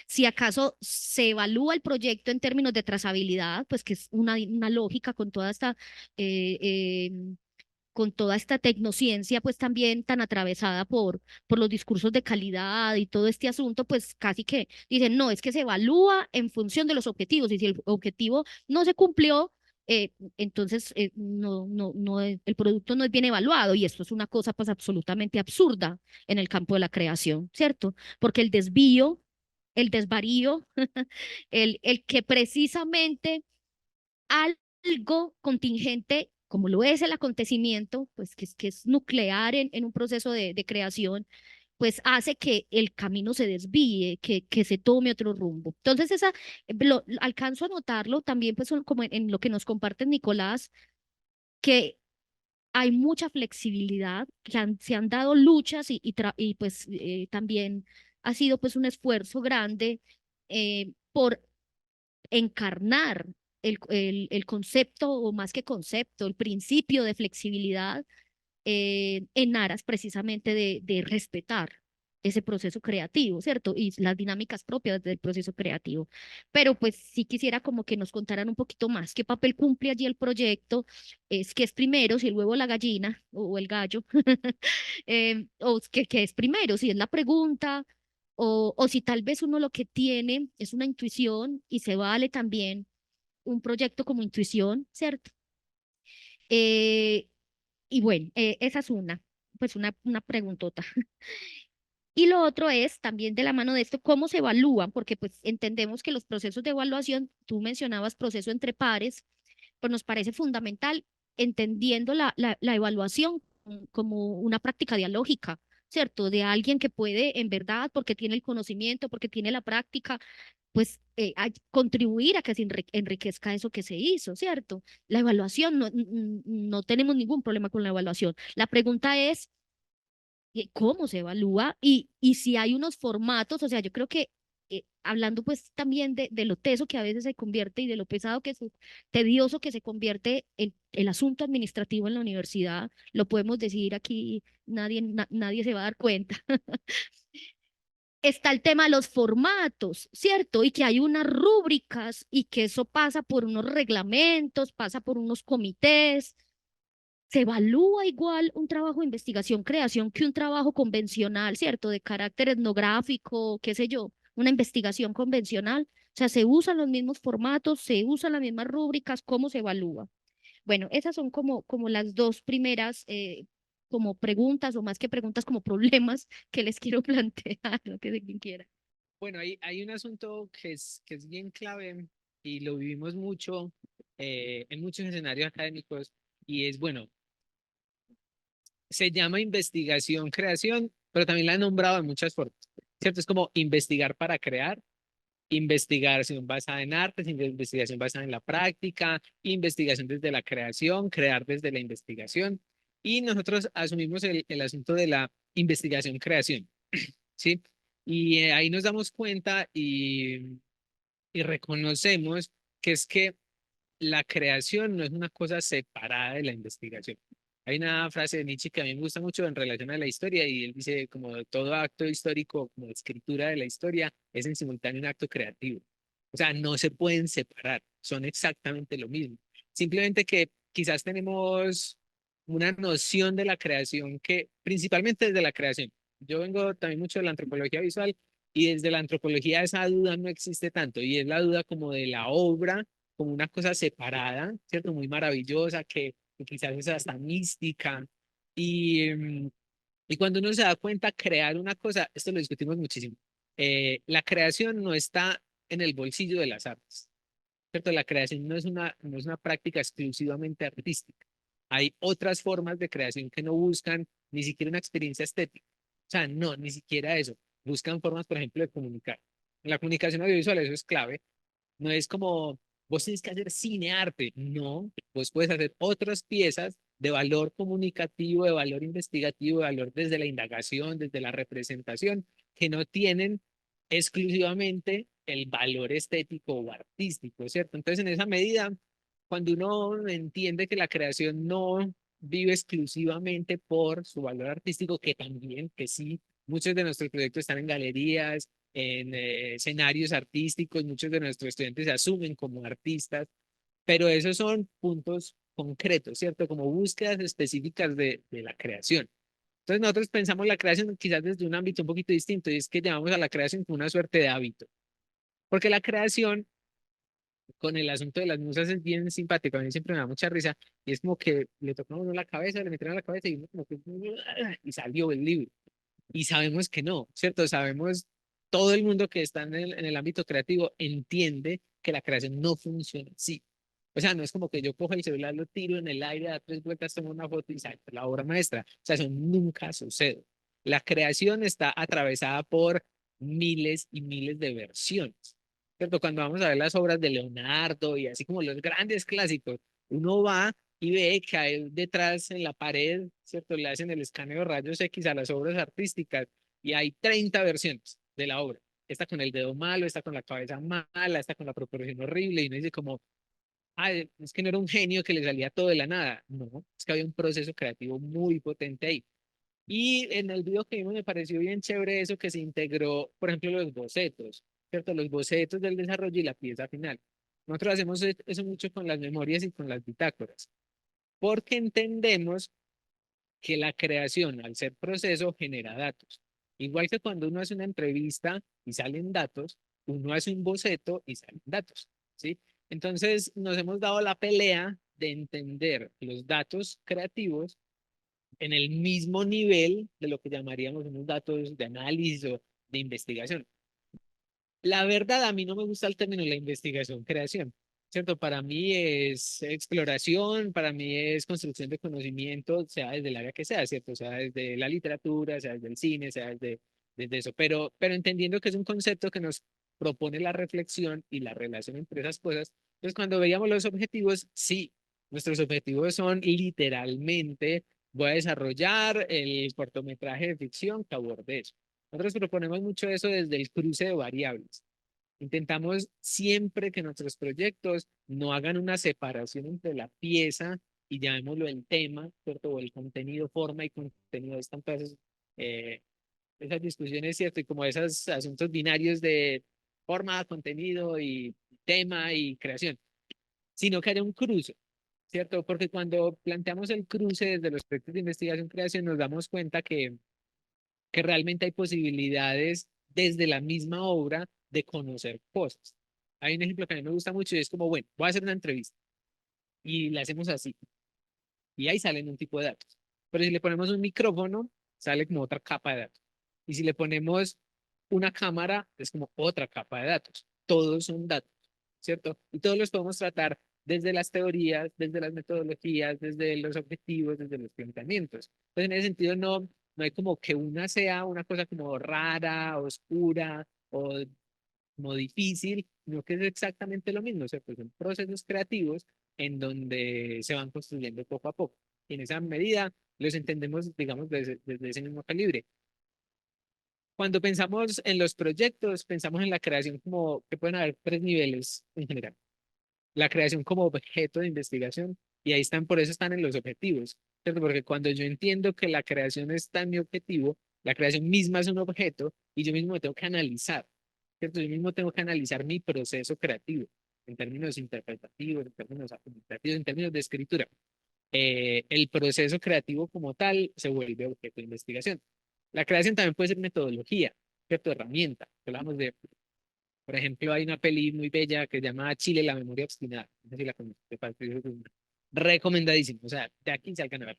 Si acaso se evalúa el proyecto en términos de trazabilidad, pues que es una lógica eh, eh, con toda esta tecnociencia, pues también tan atravesada por los discursos de calidad y todo este asunto, pues casi que dicen, no, es que se evalúa en función de los objetivos y si el objetivo no se cumplió, entonces el producto no es bien evaluado y esto es una cosa pues absolutamente absurda en el campo de la creación, ¿cierto? Porque el desvío, el desvarío, el que precisamente algo contingente, como lo es el acontecimiento, pues que es nuclear en un proceso de creación, pues hace que el camino se desvíe, que se tome otro rumbo. Entonces, alcanzo a notarlo también, pues como en lo que nos comparte Nicolás, que hay mucha flexibilidad, se han dado luchas y pues también ha sido pues un esfuerzo grande por encarnar el concepto, o más que concepto, el principio de flexibilidad en aras precisamente de respetar ese proceso creativo, ¿cierto? Y las dinámicas propias del proceso creativo. Pero pues sí quisiera como que nos contaran un poquito más qué papel cumple allí el proyecto, es que es primero, si el huevo o la gallina o el gallo, o que es primero, si es la pregunta, o si tal vez uno lo que tiene es una intuición y se vale también un proyecto como intuición, ¿cierto? Eh, y bueno, esa es pues una preguntota. Y lo otro es también de la mano de esto, cómo se evalúan, porque pues entendemos que los procesos de evaluación, tú mencionabas proceso entre pares, pues nos parece fundamental entendiendo la evaluación como una práctica dialógica, ¿cierto? De alguien que puede en verdad, porque tiene el conocimiento, porque tiene la práctica, contribuir a que se enriquezca eso que se hizo, ¿cierto? La evaluación, no tenemos ningún problema con la evaluación. La pregunta es, ¿cómo se evalúa? Y si hay unos formatos, o sea, yo creo que hablando pues también de lo teso que a veces se convierte y de lo pesado que es, tedioso que se convierte el asunto administrativo en la universidad, lo podemos decir aquí, nadie se va a dar cuenta. Está el tema de los formatos, ¿cierto? Y que hay unas rúbricas y que eso pasa por unos reglamentos, pasa por unos comités. Se evalúa igual un trabajo de investigación, creación que un trabajo convencional, ¿cierto? De carácter etnográfico, qué sé yo, una investigación convencional. O sea, se usan los mismos formatos, se usan las mismas rúbricas, ¿cómo se evalúa? Bueno, esas son como las dos primeras como preguntas, o más que preguntas, como problemas que les quiero plantear, lo que sé quien quiera. Bueno, hay un asunto que es bien clave y lo vivimos mucho en muchos escenarios académicos y es, bueno, se llama investigación, creación, pero también la han nombrado en muchas formas, ¿cierto? Es como investigar para crear, investigación basada en artes, investigación basada en la práctica, investigación desde la creación, crear desde la investigación. Y nosotros asumimos el asunto de la investigación-creación, ¿sí? Y ahí nos damos cuenta y reconocemos que es que la creación no es una cosa separada de la investigación. Hay una frase de Nietzsche que a mí me gusta mucho en relación a la historia y él dice como todo acto histórico, como escritura de la historia, es en simultáneo un acto creativo. O sea, no se pueden separar, son exactamente lo mismo. Simplemente que quizás tenemos una noción de la creación que principalmente desde la creación. Yo vengo también mucho de la antropología visual y desde la antropología esa duda no existe tanto y es la duda como de la obra como una cosa separada, ¿cierto? Muy maravillosa, que quizás es hasta mística. Y, y cuando uno se da cuenta, crear una cosa, esto lo discutimos muchísimo, la creación no está en el bolsillo de las artes, ¿cierto? La creación no es una práctica exclusivamente artística. Hay otras formas de creación que no buscan ni siquiera una experiencia estética. O sea, no, ni siquiera eso. Buscan formas, por ejemplo, de comunicar. En la comunicación audiovisual eso es clave, no es como vos tienes que hacer cine arte. No, vos puedes hacer otras piezas de valor comunicativo, de valor investigativo, de valor desde la indagación, desde la representación, que no tienen exclusivamente el valor estético o artístico, ¿cierto? Entonces, en esa medida, cuando uno entiende que la creación no vive exclusivamente por su valor artístico, que también, que sí, muchos de nuestros proyectos están en galerías, en escenarios artísticos, muchos de nuestros estudiantes se asumen como artistas, pero esos son puntos concretos, ¿cierto? Como búsquedas específicas de la creación. Entonces nosotros pensamos la creación quizás desde un ámbito un poquito distinto y es que llamamos a la creación como una suerte de hábito, porque la creación con el asunto de las musas es bien simpático, a mí siempre me da mucha risa y es como que le toca a uno la cabeza, le metieron la cabeza y uno como que y salió el libro. Y sabemos que no, ¿cierto? Sabemos, todo el mundo que está en el ámbito creativo entiende que la creación no funciona así. O sea, no es como que yo cojo el celular, lo tiro en el aire, da tres vueltas, tomo una foto y sale la obra maestra. O sea, eso nunca sucede. La creación está atravesada por miles y miles de versiones, ¿cierto? Cuando vamos a ver las obras de Leonardo y así como los grandes clásicos, uno va y ve que hay detrás en la pared, ¿cierto? Le hacen el escaneo de rayos X a las obras artísticas y hay 30 versiones de la obra. Esta con el dedo malo, esta con la cabeza mala, esta con la proporción horrible y uno dice como, ah, es que no era un genio que le salía todo de la nada. No, es que había un proceso creativo muy potente ahí. Y en el video que vimos me pareció bien chévere eso que se integró, por ejemplo, los bocetos, ¿cierto? Los bocetos del desarrollo y la pieza final. Nosotros hacemos eso mucho con las memorias y con las bitácoras, porque entendemos que la creación, al ser proceso, genera datos. Igual que cuando uno hace una entrevista y salen datos, uno hace un boceto y salen datos, ¿sí? Entonces nos hemos dado la pelea de entender los datos creativos en el mismo nivel de lo que llamaríamos unos datos de análisis o de investigación. La verdad, a mí no me gusta el término la investigación, creación, ¿cierto? Para mí es exploración, para mí es construcción de conocimiento, sea desde el área que sea, ¿cierto? Sea desde la literatura, sea desde el cine, sea desde eso, pero entendiendo que es un concepto que nos propone la reflexión y la relación entre esas cosas. Entonces, cuando veíamos los objetivos, sí, nuestros objetivos son literalmente, voy a desarrollar el cortometraje de ficción que aborde eso. Nosotros proponemos mucho eso desde el cruce de variables. Intentamos siempre que nuestros proyectos no hagan una separación entre la pieza y llamémoslo el tema, ¿cierto? O el contenido, forma y contenido. Están todas esas discusiones, ¿cierto? Y como esos asuntos binarios de forma, contenido y tema y creación, sino que haya un cruce, ¿cierto? Porque cuando planteamos el cruce desde los proyectos de investigación-creación nos damos cuenta que realmente hay posibilidades desde la misma obra de conocer cosas. Hay un ejemplo que a mí me gusta mucho y es como, bueno, voy a hacer una entrevista y la hacemos así y ahí salen un tipo de datos. Pero si le ponemos un micrófono, sale como otra capa de datos. Y si le ponemos una cámara, es como otra capa de datos. Todos son datos, ¿cierto? Y todos los podemos tratar desde las teorías, desde las metodologías, desde los objetivos, desde los planteamientos. Entonces, en ese sentido, no hay como que una sea una cosa como rara, oscura o como difícil, sino que es exactamente lo mismo, ¿cierto? Son procesos creativos en donde se van construyendo poco a poco. Y en esa medida los entendemos, digamos, desde ese mismo calibre. Cuando pensamos en los proyectos, pensamos en la creación como que pueden haber tres niveles en general. La creación como objeto de investigación, y ahí están, por eso están en los objetivos, ¿cierto? Porque cuando yo entiendo que la creación está en mi objetivo, la creación misma es un objeto y yo mismo me tengo que analizar, ¿cierto? Yo mismo tengo que analizar mi proceso creativo en términos interpretativos, en términos argumentativos, en términos de escritura. El proceso creativo como tal se vuelve objeto de investigación. La creación también puede ser metodología, ¿cierto? Herramienta. Hablamos de, por ejemplo, hay una peli muy bella que se llama Chile, la memoria obstinada. No sé si la conoces, de Patricio Guzmán. Recomendadísimo. O sea, de aquí salgan a ver.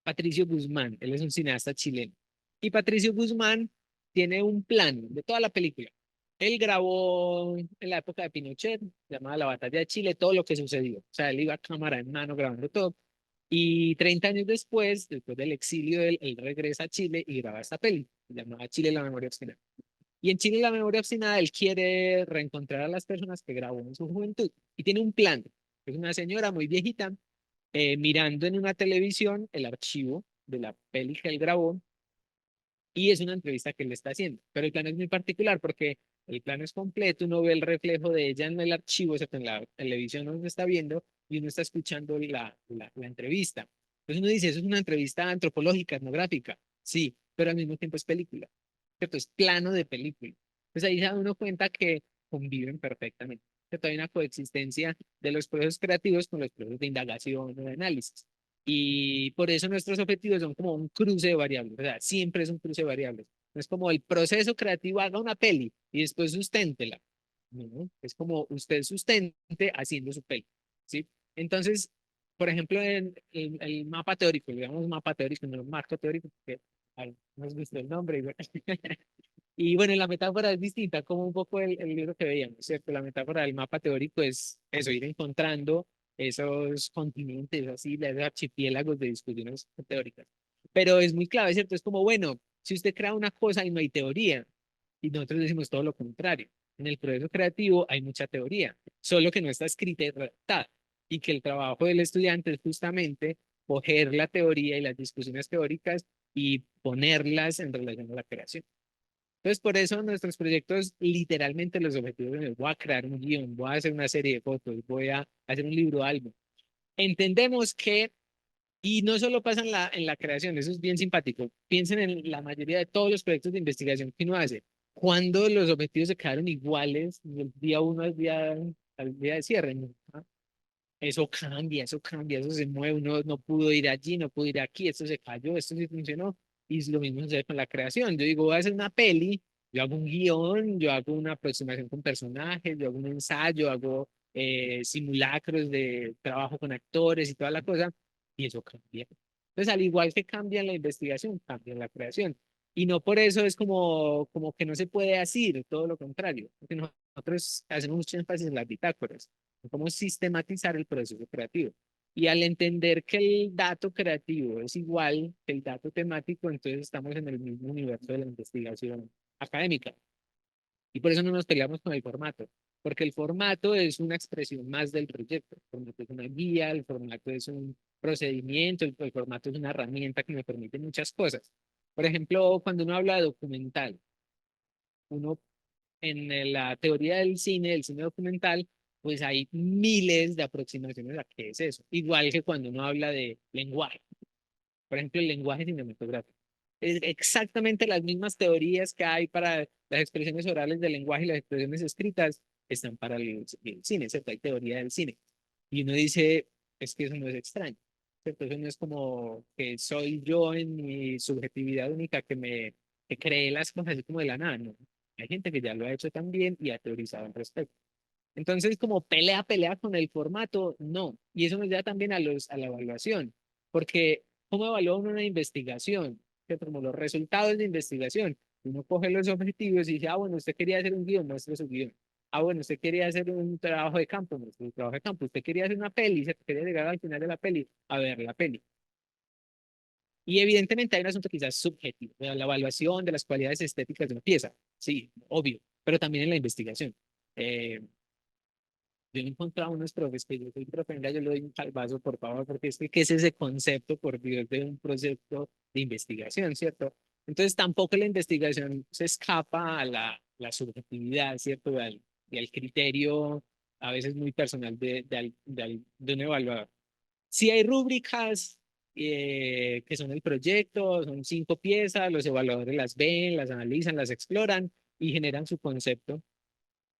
Patricio Guzmán, él es un cineasta chileno. Y Patricio Guzmán tiene un plan de toda la película. Él grabó en la época de Pinochet, llamada La Batalla de Chile, todo lo que sucedió. O sea, él iba a cámara en mano grabando todo. Y 30 años después, después del exilio, él regresa a Chile y graba esta peli, llamada Chile, la memoria obstinada. Y en Chile, la memoria obstinada, él quiere reencontrar a las personas que grabó en su juventud. Y tiene un plan. Es una señora muy viejita mirando en una televisión el archivo de la peli que él grabó y es una entrevista que él está haciendo. Pero el plan es muy particular porque el plan es completo, uno ve el reflejo de ella en el archivo, o sea, en la televisión uno está viendo y uno está escuchando la entrevista. Entonces uno dice, eso es una entrevista antropológica, etnográfica, sí, pero al mismo tiempo es película, ¿cierto? Es plano de película. Entonces ahí se da uno cuenta que conviven perfectamente. Que hay una coexistencia de los procesos creativos con los procesos de indagación o de análisis. Y por eso nuestros objetivos son como un cruce de variables, o sea, siempre es un cruce de variables. No es como el proceso creativo haga una peli y después susténtela. No, es como usted sustente haciendo su peli, ¿sí? Entonces, por ejemplo, en el mapa teórico, digamos mapa teórico, no marco teórico, porque no has visto el nombre. Y bueno, y bueno, la metáfora es distinta, como un poco el libro que veíamos, ¿cierto? La metáfora del mapa teórico es eso, ir encontrando esos continentes, así, esos archipiélagos de discusiones teóricas. Pero es muy clave, ¿cierto? Es como, bueno, si usted crea una cosa y no hay teoría, y nosotros decimos todo lo contrario. En el proceso creativo hay mucha teoría, solo que no está escrita y redactada. Y que el trabajo del estudiante es justamente coger la teoría y las discusiones teóricas y ponerlas en relación a la creación. Entonces, por eso nuestros proyectos, literalmente los objetivos de voy a crear un guión, voy a hacer una serie de fotos, voy a hacer un libro o algo. Entendemos que, y no solo pasa en la creación, eso es bien simpático. Piensen en la mayoría de todos los proyectos de investigación que uno hace. Cuando los objetivos se quedaron iguales del día uno al día de cierre, ¿no? ¿Ah? Eso cambia, eso se mueve, uno no pudo ir allí, no pudo ir aquí, esto se cayó, esto sí funcionó, y es lo mismo sucede con la creación. Yo digo, voy a hacer una peli, yo hago un guión, yo hago una aproximación con personajes, yo hago un ensayo, hago simulacros de trabajo con actores y toda la cosa, y eso cambia. Entonces, al igual que cambia la investigación, cambia la creación. Y no por eso es como que no se puede decir, todo lo contrario, porque nosotros hacemos mucho énfasis en las bitácoras cómo sistematizar el proceso creativo. Y al entender que el dato creativo es igual que el dato temático, entonces estamos en el mismo universo de la investigación académica. Y por eso no nos peleamos con el formato, porque el formato es una expresión más del proyecto. El formato es una guía, el formato es un procedimiento, el formato es una herramienta que me permite muchas cosas. Por ejemplo, cuando uno habla de documental, uno en la teoría del cine documental, pues hay miles de aproximaciones a qué es eso. Igual que cuando uno habla de lenguaje, por ejemplo, el lenguaje cinematográfico. Es exactamente las mismas teorías que hay para las expresiones orales del lenguaje y las expresiones escritas están para el cine, ¿cierto? Hay teoría del cine. Y uno dice, es que eso no es extraño, ¿cierto? Eso no es como que soy yo en mi subjetividad única que cree las cosas así como de la nada, no. Hay gente que ya lo ha hecho también y ha teorizado al respecto. Entonces, como pelea con el formato, no. Y eso nos da también a la evaluación, porque ¿cómo evalúa uno una investigación? ¿Cierto? Como los resultados de investigación. Uno coge los objetivos y dice, ah, bueno, usted quería hacer un guión, muestre su guión. Ah, bueno, usted quería hacer un trabajo de campo, muestre su trabajo de campo. Usted quería hacer una peli, se quería llegar al final de la peli, a ver la peli. Y evidentemente hay un asunto quizás subjetivo, la evaluación de las cualidades estéticas de una pieza, sí, obvio, pero también en la investigación. Eh, yo he encontrado unos profes que yo soy profe, venga, yo le doy un calvazo, por favor, porque es que, ¿qué es ese concepto, por Dios, de un proyecto de investigación, ¿cierto? Entonces, tampoco la investigación se escapa a la subjetividad, ¿cierto? Y al criterio, a veces muy personal, de un evaluador. Si hay rúbricas que son el proyecto, son 5 piezas, los evaluadores las ven, las analizan, las exploran y generan su concepto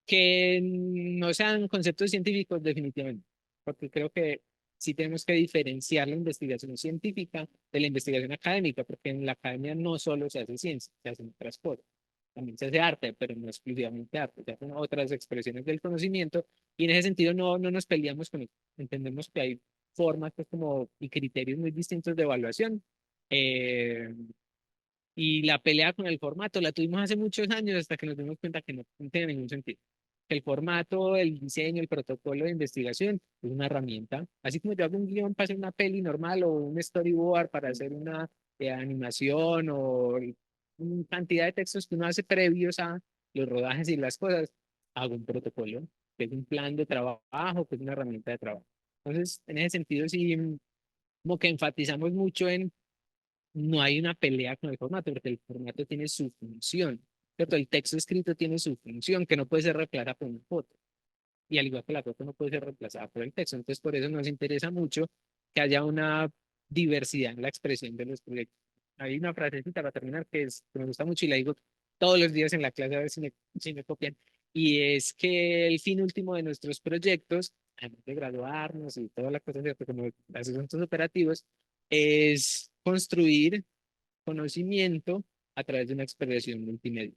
que no sean conceptos científicos definitivamente, porque creo que sí tenemos que diferenciar la investigación científica de la investigación académica, porque en la academia no solo se hace ciencia, se hacen otras cosas. También se hace arte, pero no exclusivamente arte, se hacen otras expresiones del conocimiento y en ese sentido no nos peleamos con eso. Entendemos que hay formas pues, como, y criterios muy distintos de evaluación. Eh, y la pelea con el formato la tuvimos hace muchos años hasta que nos dimos cuenta que no tiene ningún sentido. El formato, el diseño, el protocolo de investigación es una herramienta. Así como yo hago un guión para hacer una peli normal o un storyboard para hacer una animación o una cantidad de textos que uno hace previos a los rodajes y las cosas, hago un protocolo, que es un plan de trabajo, que es una herramienta de trabajo. Entonces, en ese sentido, sí, como que enfatizamos mucho en no hay una pelea con el formato, porque el formato tiene su función, ¿cierto? El texto escrito tiene su función, que no puede ser reemplazada por una foto. Y al igual que la foto no puede ser reemplazada por el texto. Entonces, por eso nos interesa mucho que haya una diversidad en la expresión de los proyectos. Hay una frasecita para terminar que me gusta mucho y la digo todos los días en la clase a ver si me copian. Y es que el fin último de nuestros proyectos, además de graduarnos y todas las cosas, ¿cierto? Como los asuntos operativos, es construir conocimiento a través de una expresión multimedia.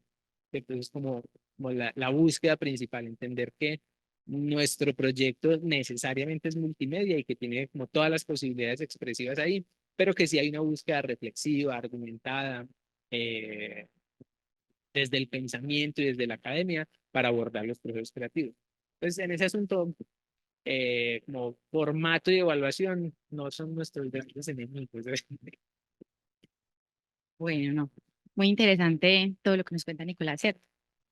Entonces, como la búsqueda principal, entender que nuestro proyecto necesariamente es multimedia y que tiene como todas las posibilidades expresivas ahí, pero que sí hay una búsqueda reflexiva, argumentada, eh, desde el pensamiento y desde la academia para abordar los procesos creativos. Entonces, en ese asunto, como formato y evaluación no son nuestros grandes enemigos. Bueno, no. Muy interesante todo lo que nos cuenta Nicolás, ¿cierto?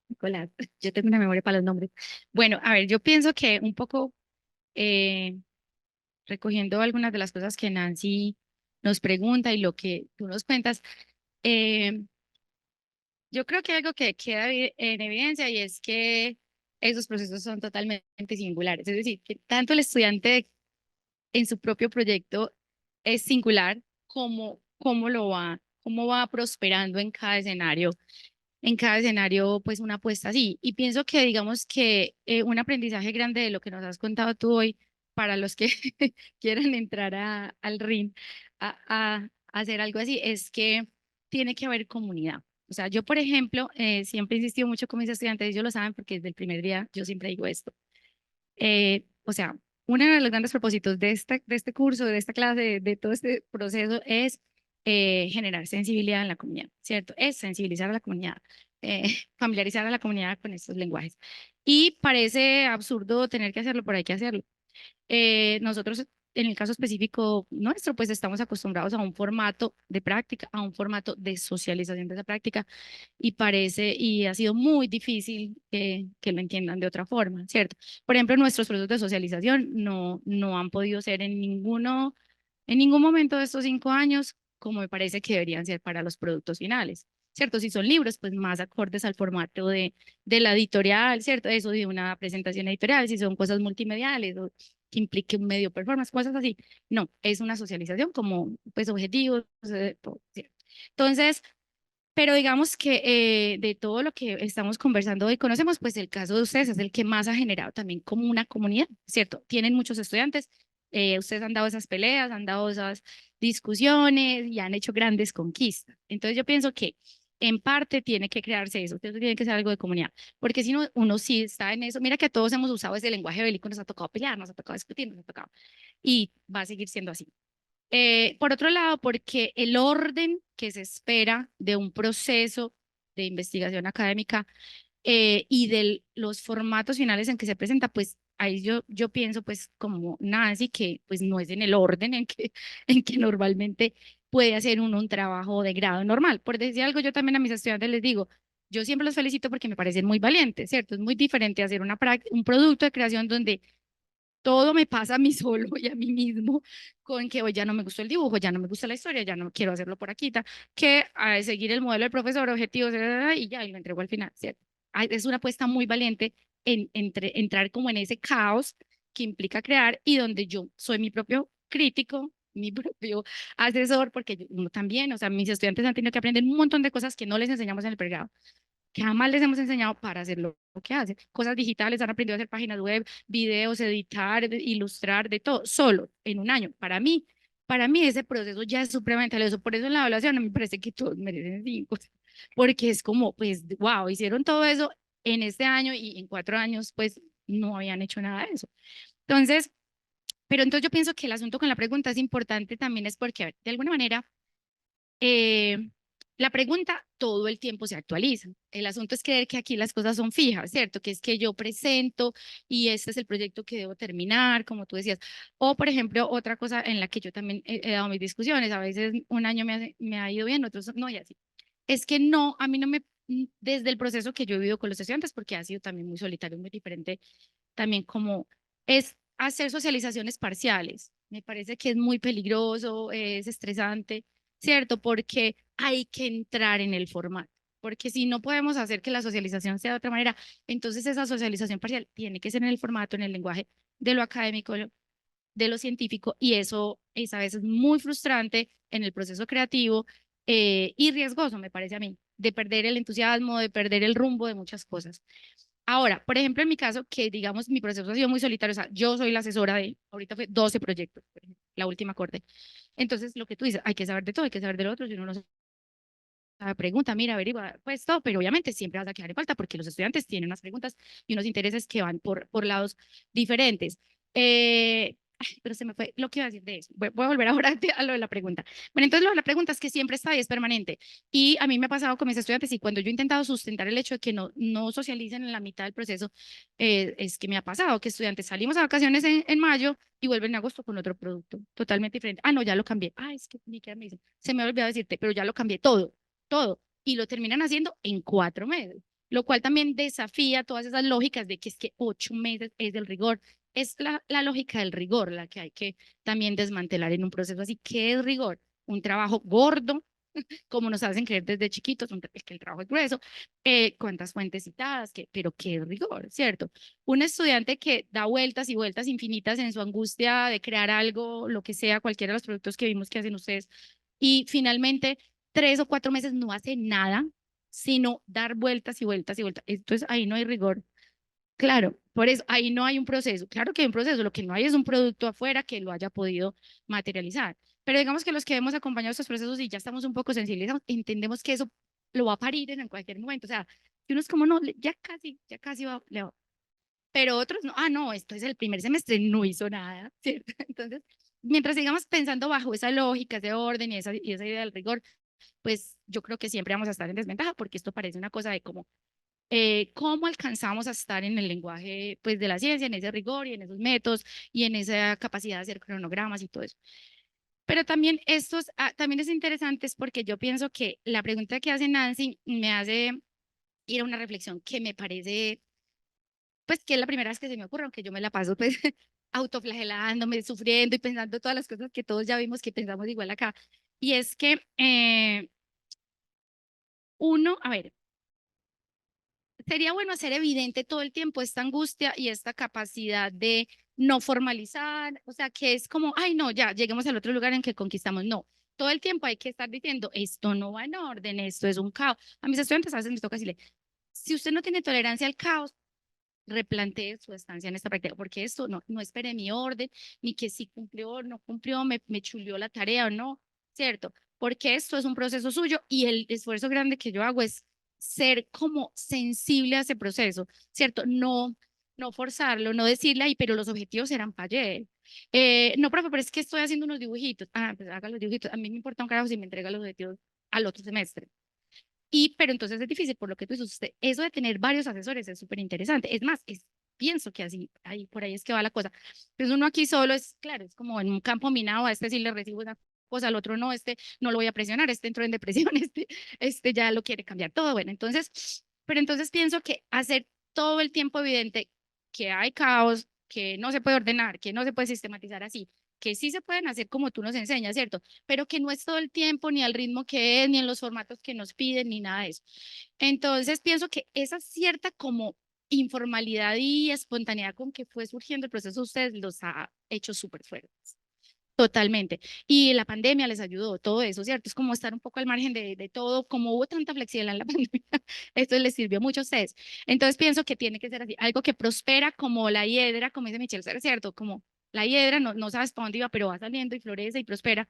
Nicolás, yo tengo una memoria para los nombres. Bueno, a ver, yo pienso que un poco eh, recogiendo algunas de las cosas que Nancy nos pregunta y lo que tú nos cuentas, eh, yo creo que algo que queda en evidencia y es que esos procesos son totalmente singulares. Es decir, que tanto el estudiante en su propio proyecto es singular como cómo va prosperando en cada escenario, pues una apuesta así. Y pienso que, digamos que un aprendizaje grande de lo que nos has contado tú hoy, para los que quieran entrar al RIN a hacer algo así, es que tiene que haber comunidad. O sea, yo, por ejemplo, siempre he insistido mucho con mis estudiantes, ellos lo saben porque desde el primer día yo siempre digo esto. O sea, uno de los grandes propósitos de este curso, de esta clase, de todo este proceso es generar sensibilidad en la comunidad, ¿cierto? Es sensibilizar a la comunidad, familiarizar a la comunidad con estos lenguajes. Y parece absurdo tener que hacerlo, pero hay que hacerlo. Nosotros en el caso específico nuestro, pues estamos acostumbrados a un formato de práctica, a un formato de socialización de esa práctica y ha sido muy difícil que lo entiendan de otra forma, ¿cierto? Por ejemplo, nuestros procesos de socialización no han podido ser en ningún momento de estos 5 años como me parece que deberían ser para los productos finales, ¿cierto? Si son libros, pues más acordes al formato de la editorial, ¿cierto? Eso de una presentación editorial, si son cosas multimediales o que implique un medio performance, cosas así. No, es una socialización como pues objetivos, todo, ¿cierto? Entonces, pero digamos que de todo lo que estamos conversando hoy conocemos, pues el caso de ustedes es el que más ha generado también como una comunidad, ¿cierto? Tienen muchos estudiantes, ustedes han dado esas peleas, han dado esas discusiones y han hecho grandes conquistas. Entonces yo pienso que en parte tiene que crearse eso, tiene que ser algo de comunidad, porque si no, uno sí está en eso. Mira que todos hemos usado ese lenguaje bélico, nos ha tocado pelear, nos ha tocado discutir, nos ha tocado, y va a seguir siendo así. Por otro lado, porque el orden que se espera de un proceso de investigación académica y de los formatos finales en que se presenta, pues ahí yo pienso, pues como Nancy, que pues no es en el orden en que normalmente puede hacer uno un trabajo de grado normal. Por decir algo, yo también a mis estudiantes les digo, yo siempre los felicito porque me parecen muy valientes, ¿cierto? Es muy diferente hacer un producto de creación donde todo me pasa a mí solo y a mí mismo, con que hoy ya no me gustó el dibujo, ya no me gusta la historia, ya no quiero hacerlo por aquí, que a seguir el modelo del profesor, objetivos, y ya, y lo entrego al final, ¿cierto? Es una apuesta muy valiente entrar como en ese caos que implica crear y donde yo soy mi propio crítico, mi propio asesor, porque uno también, o sea, mis estudiantes han tenido que aprender un montón de cosas que no les enseñamos en el pregrado que jamás les hemos enseñado para hacer lo que hacen. Cosas digitales, han aprendido a hacer páginas web, videos, editar, ilustrar, de todo, solo en un año. Para mí ese proceso ya es supremamente valioso. Por eso en la evaluación me parece que todos merecen 5, porque es como, pues, wow, hicieron todo eso en este año y en 4 años, pues, no habían hecho nada de eso. Entonces, pero entonces yo pienso que el asunto con la pregunta es importante también es porque, a ver, de alguna manera, eh, la pregunta todo el tiempo se actualiza. El asunto es creer que aquí las cosas son fijas, ¿cierto? Que es que yo presento y este es el proyecto que debo terminar, como tú decías. O, por ejemplo, otra cosa en la que yo también he dado mis discusiones, a veces un año me ha ido bien, otros no, y así. Es que no, a mí no me, desde el proceso que yo he vivido con los estudiantes, porque ha sido también muy solitario, muy diferente, también como es hacer socializaciones parciales. Me parece que es muy peligroso, es estresante, ¿cierto? Porque hay que entrar en el formato. Porque si no podemos hacer que la socialización sea de otra manera, entonces esa socialización parcial tiene que ser en el formato, en el lenguaje de lo académico, de lo científico, y eso es a veces muy frustrante en el proceso creativo y riesgoso, me parece a mí, de perder el entusiasmo, de perder el rumbo de muchas cosas. Ahora, por ejemplo, en mi caso, que digamos mi proceso ha sido muy solitario, o sea, yo soy la asesora ahorita fue 12 proyectos, por ejemplo, la última corte. Entonces, lo que tú dices, hay que saber de todo, hay que saber del otro, si uno no sabe, pregunta, mira, averigua, pues todo, pero obviamente siempre vas a quedar en falta porque los estudiantes tienen unas preguntas y unos intereses que van por lados diferentes. Pero se me fue lo que iba a decir de eso. Voy a volver ahora a lo de la pregunta. Bueno, entonces lo de la pregunta es que siempre está y es permanente. Y a mí me ha pasado con mis estudiantes y cuando yo he intentado sustentar el hecho de que no socialicen en la mitad del proceso, es que me ha pasado que estudiantes salimos a vacaciones en mayo y vuelven en agosto con otro producto totalmente diferente. Ah, no, ya lo cambié. Ah, es que ni que me dicen, se me ha olvidado decirte, pero ya lo cambié todo. Y lo terminan haciendo en 4 meses, lo cual también desafía todas esas lógicas de que es que 8 meses es el rigor. Es la lógica del rigor la que hay que también desmantelar en un proceso así. ¿Qué es rigor? Un trabajo gordo, como nos hacen creer desde chiquitos, es que el trabajo es grueso, cuántas fuentes citadas, pero qué es rigor, ¿cierto? Un estudiante que da vueltas y vueltas infinitas en su angustia de crear algo, lo que sea, cualquiera de los productos que vimos que hacen ustedes, y finalmente 3 o 4 meses no hace nada, sino dar vueltas y vueltas y vueltas. Entonces ahí no hay rigor. Claro, por eso ahí no hay un proceso. Claro que hay un proceso, lo que no hay es un producto afuera que lo haya podido materializar. Pero digamos que los que hemos acompañado estos procesos y ya estamos un poco sensibilizados, entendemos que eso lo va a parir en cualquier momento. O sea, si uno es como, no, ya casi va. Pero otros no, no, esto es el primer semestre, no hizo nada, ¿cierto? Entonces, mientras sigamos pensando bajo esa lógica, ese orden y esa idea del rigor, pues yo creo que siempre vamos a estar en desventaja porque esto parece una cosa de como cómo alcanzamos a estar en el lenguaje pues, de la ciencia, en ese rigor y en esos métodos y en esa capacidad de hacer cronogramas y todo eso. Pero también también es interesante es porque yo pienso que la pregunta que hace Nancy me hace ir a una reflexión que me parece, pues que es la primera vez que se me ocurre, aunque yo me la paso pues autoflagelándome, sufriendo y pensando todas las cosas que todos ya vimos que pensamos igual acá. Y es que a ver, sería bueno hacer evidente todo el tiempo esta angustia y esta capacidad de no formalizar, o sea, que es como, ay, no, ya, lleguemos al otro lugar en que conquistamos. No, todo el tiempo hay que estar diciendo, esto no va en orden, esto es un caos. A mis estudiantes a veces me toca decirle, si usted no tiene tolerancia al caos, replantee su estancia en esta práctica, porque esto no espere mi orden, ni que si cumplió o no cumplió, me chuleó la tarea o no, ¿cierto? Porque esto es un proceso suyo y el esfuerzo grande que yo hago es ser como sensible a ese proceso, ¿cierto? No forzarlo, no decirle, ay, pero los objetivos eran para ayer. No, profe, pero es que estoy haciendo unos dibujitos. Ah, pues haga los dibujitos. A mí me importa un carajo si me entrega los objetivos al otro semestre. Pero entonces es difícil, por lo que tú dices, usted, eso de tener varios asesores es súper interesante. Es más, pienso que así, ahí, por ahí es que va la cosa. Entonces uno aquí solo es, claro, es como en un campo minado, a este sí le recibo una cosa, al otro no, este no lo voy a presionar, este entró en depresión, este ya lo quiere cambiar todo. Bueno, entonces, pero entonces pienso que hacer todo el tiempo evidente que hay caos, que no se puede ordenar, que no se puede sistematizar así, que sí se pueden hacer como tú nos enseñas, ¿cierto? Pero que no es todo el tiempo, ni al ritmo que es, ni en los formatos que nos piden, ni nada de eso. Entonces, pienso que esa cierta como informalidad y espontaneidad con que fue surgiendo el proceso, ustedes los ha hecho súper fuertes. Totalmente. Y la pandemia les ayudó, todo eso, ¿cierto? Es como estar un poco al margen de todo, como hubo tanta flexibilidad en la pandemia, esto les sirvió mucho a ustedes. Entonces pienso que tiene que ser así, algo que prospera como la hiedra, como dice Michelle, ¿cierto? Como la hiedra, no sabes para dónde iba, pero va saliendo y florece y prospera,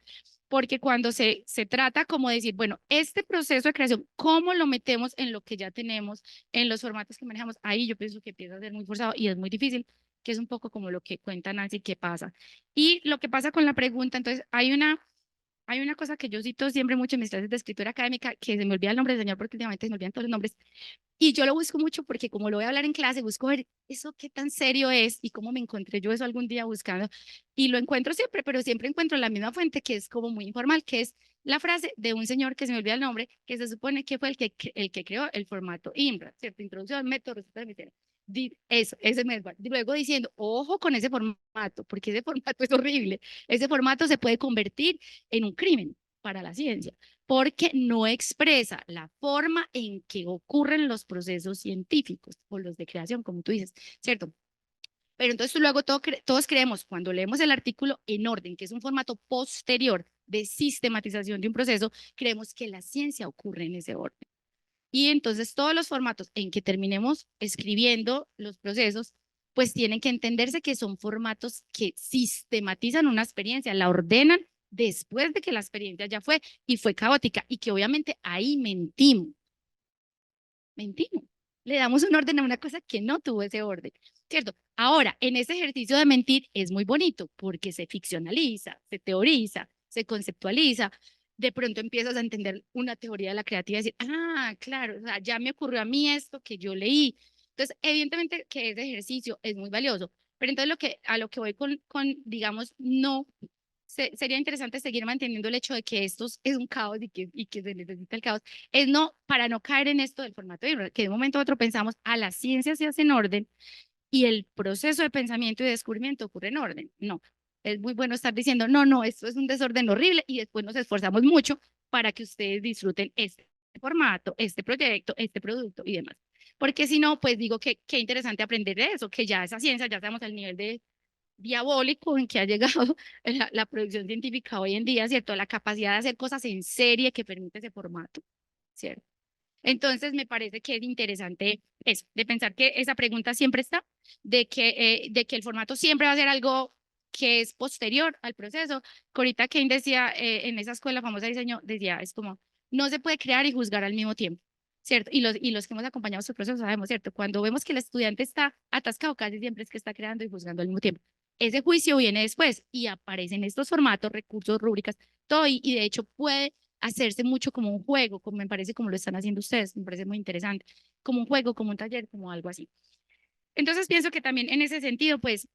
porque cuando se trata como decir, bueno, este proceso de creación, ¿cómo lo metemos en lo que ya tenemos, en los formatos que manejamos? Ahí yo pienso que empieza a ser muy forzado y es muy difícil, que es un poco como lo que cuenta Nancy que pasa. Y lo que pasa con la pregunta, entonces, hay una cosa que yo cito siempre mucho en mis clases de escritura académica, que se me olvida el nombre del señor porque últimamente se me olvidan todos los nombres, y yo lo busco mucho porque como lo voy a hablar en clase, busco ver eso qué tan serio es y cómo me encontré yo eso algún día buscando, y lo encuentro siempre, pero siempre encuentro la misma fuente que es como muy informal, que es la frase de un señor que se me olvida el nombre, que se supone que fue el que creó el formato IMRA, ¿cierto? Introducción, método, resultados, etcétera. Eso, ese mismo. Luego diciendo, ojo con ese formato, porque ese formato es horrible. Ese formato se puede convertir en un crimen para la ciencia, porque no expresa la forma en que ocurren los procesos científicos o los de creación, como tú dices, ¿cierto? Pero entonces luego todos creemos, cuando leemos el artículo en orden, que es un formato posterior de sistematización de un proceso, creemos que la ciencia ocurre en ese orden. Y entonces todos los formatos en que terminemos escribiendo los procesos, pues tienen que entenderse que son formatos que sistematizan una experiencia, la ordenan después de que la experiencia ya fue y fue caótica y que obviamente ahí mentimos. Le damos un orden a una cosa que no tuvo ese orden, ¿cierto? Ahora, en ese ejercicio de mentir es muy bonito porque se ficcionaliza, se teoriza, se conceptualiza. De pronto empiezas a entender una teoría de la creatividad y decir, ah, claro, o sea, ya me ocurrió a mí esto que yo leí. Entonces, evidentemente que ese ejercicio es muy valioso, pero entonces a lo que voy digamos, no sería interesante seguir manteniendo el hecho de que esto es un caos y que se necesita el caos, es no, para no caer en esto del formato de que de un momento a otro pensamos, a la ciencia se hace en orden y el proceso de pensamiento y descubrimiento ocurre en orden. No, es muy bueno estar diciendo, no, esto es un desorden horrible y después nos esforzamos mucho para que ustedes disfruten este formato, este proyecto, este producto y demás. Porque si no, pues digo que qué interesante aprender de eso, que ya esa ciencia, ya estamos al nivel de diabólico en que ha llegado la producción científica hoy en día, ¿cierto? La capacidad de hacer cosas en serie que permite ese formato, ¿cierto? Entonces, me parece que es interesante eso, de pensar que esa pregunta siempre está, de que el formato siempre va a ser algo que es posterior al proceso. Corita Kane decía, en esa escuela famosa de diseño, decía, es como, no se puede crear y juzgar al mismo tiempo, ¿cierto? Y los que hemos acompañado su proceso sabemos, ¿cierto? Cuando vemos que el estudiante está atascado, casi siempre es que está creando y juzgando al mismo tiempo. Ese juicio viene después y aparecen estos formatos, recursos, rúbricas, todo, y de hecho puede hacerse mucho como un juego, como me parece como lo están haciendo ustedes, me parece muy interesante. como un juego, como un taller, como algo así. Entonces pienso que también en ese sentido, pues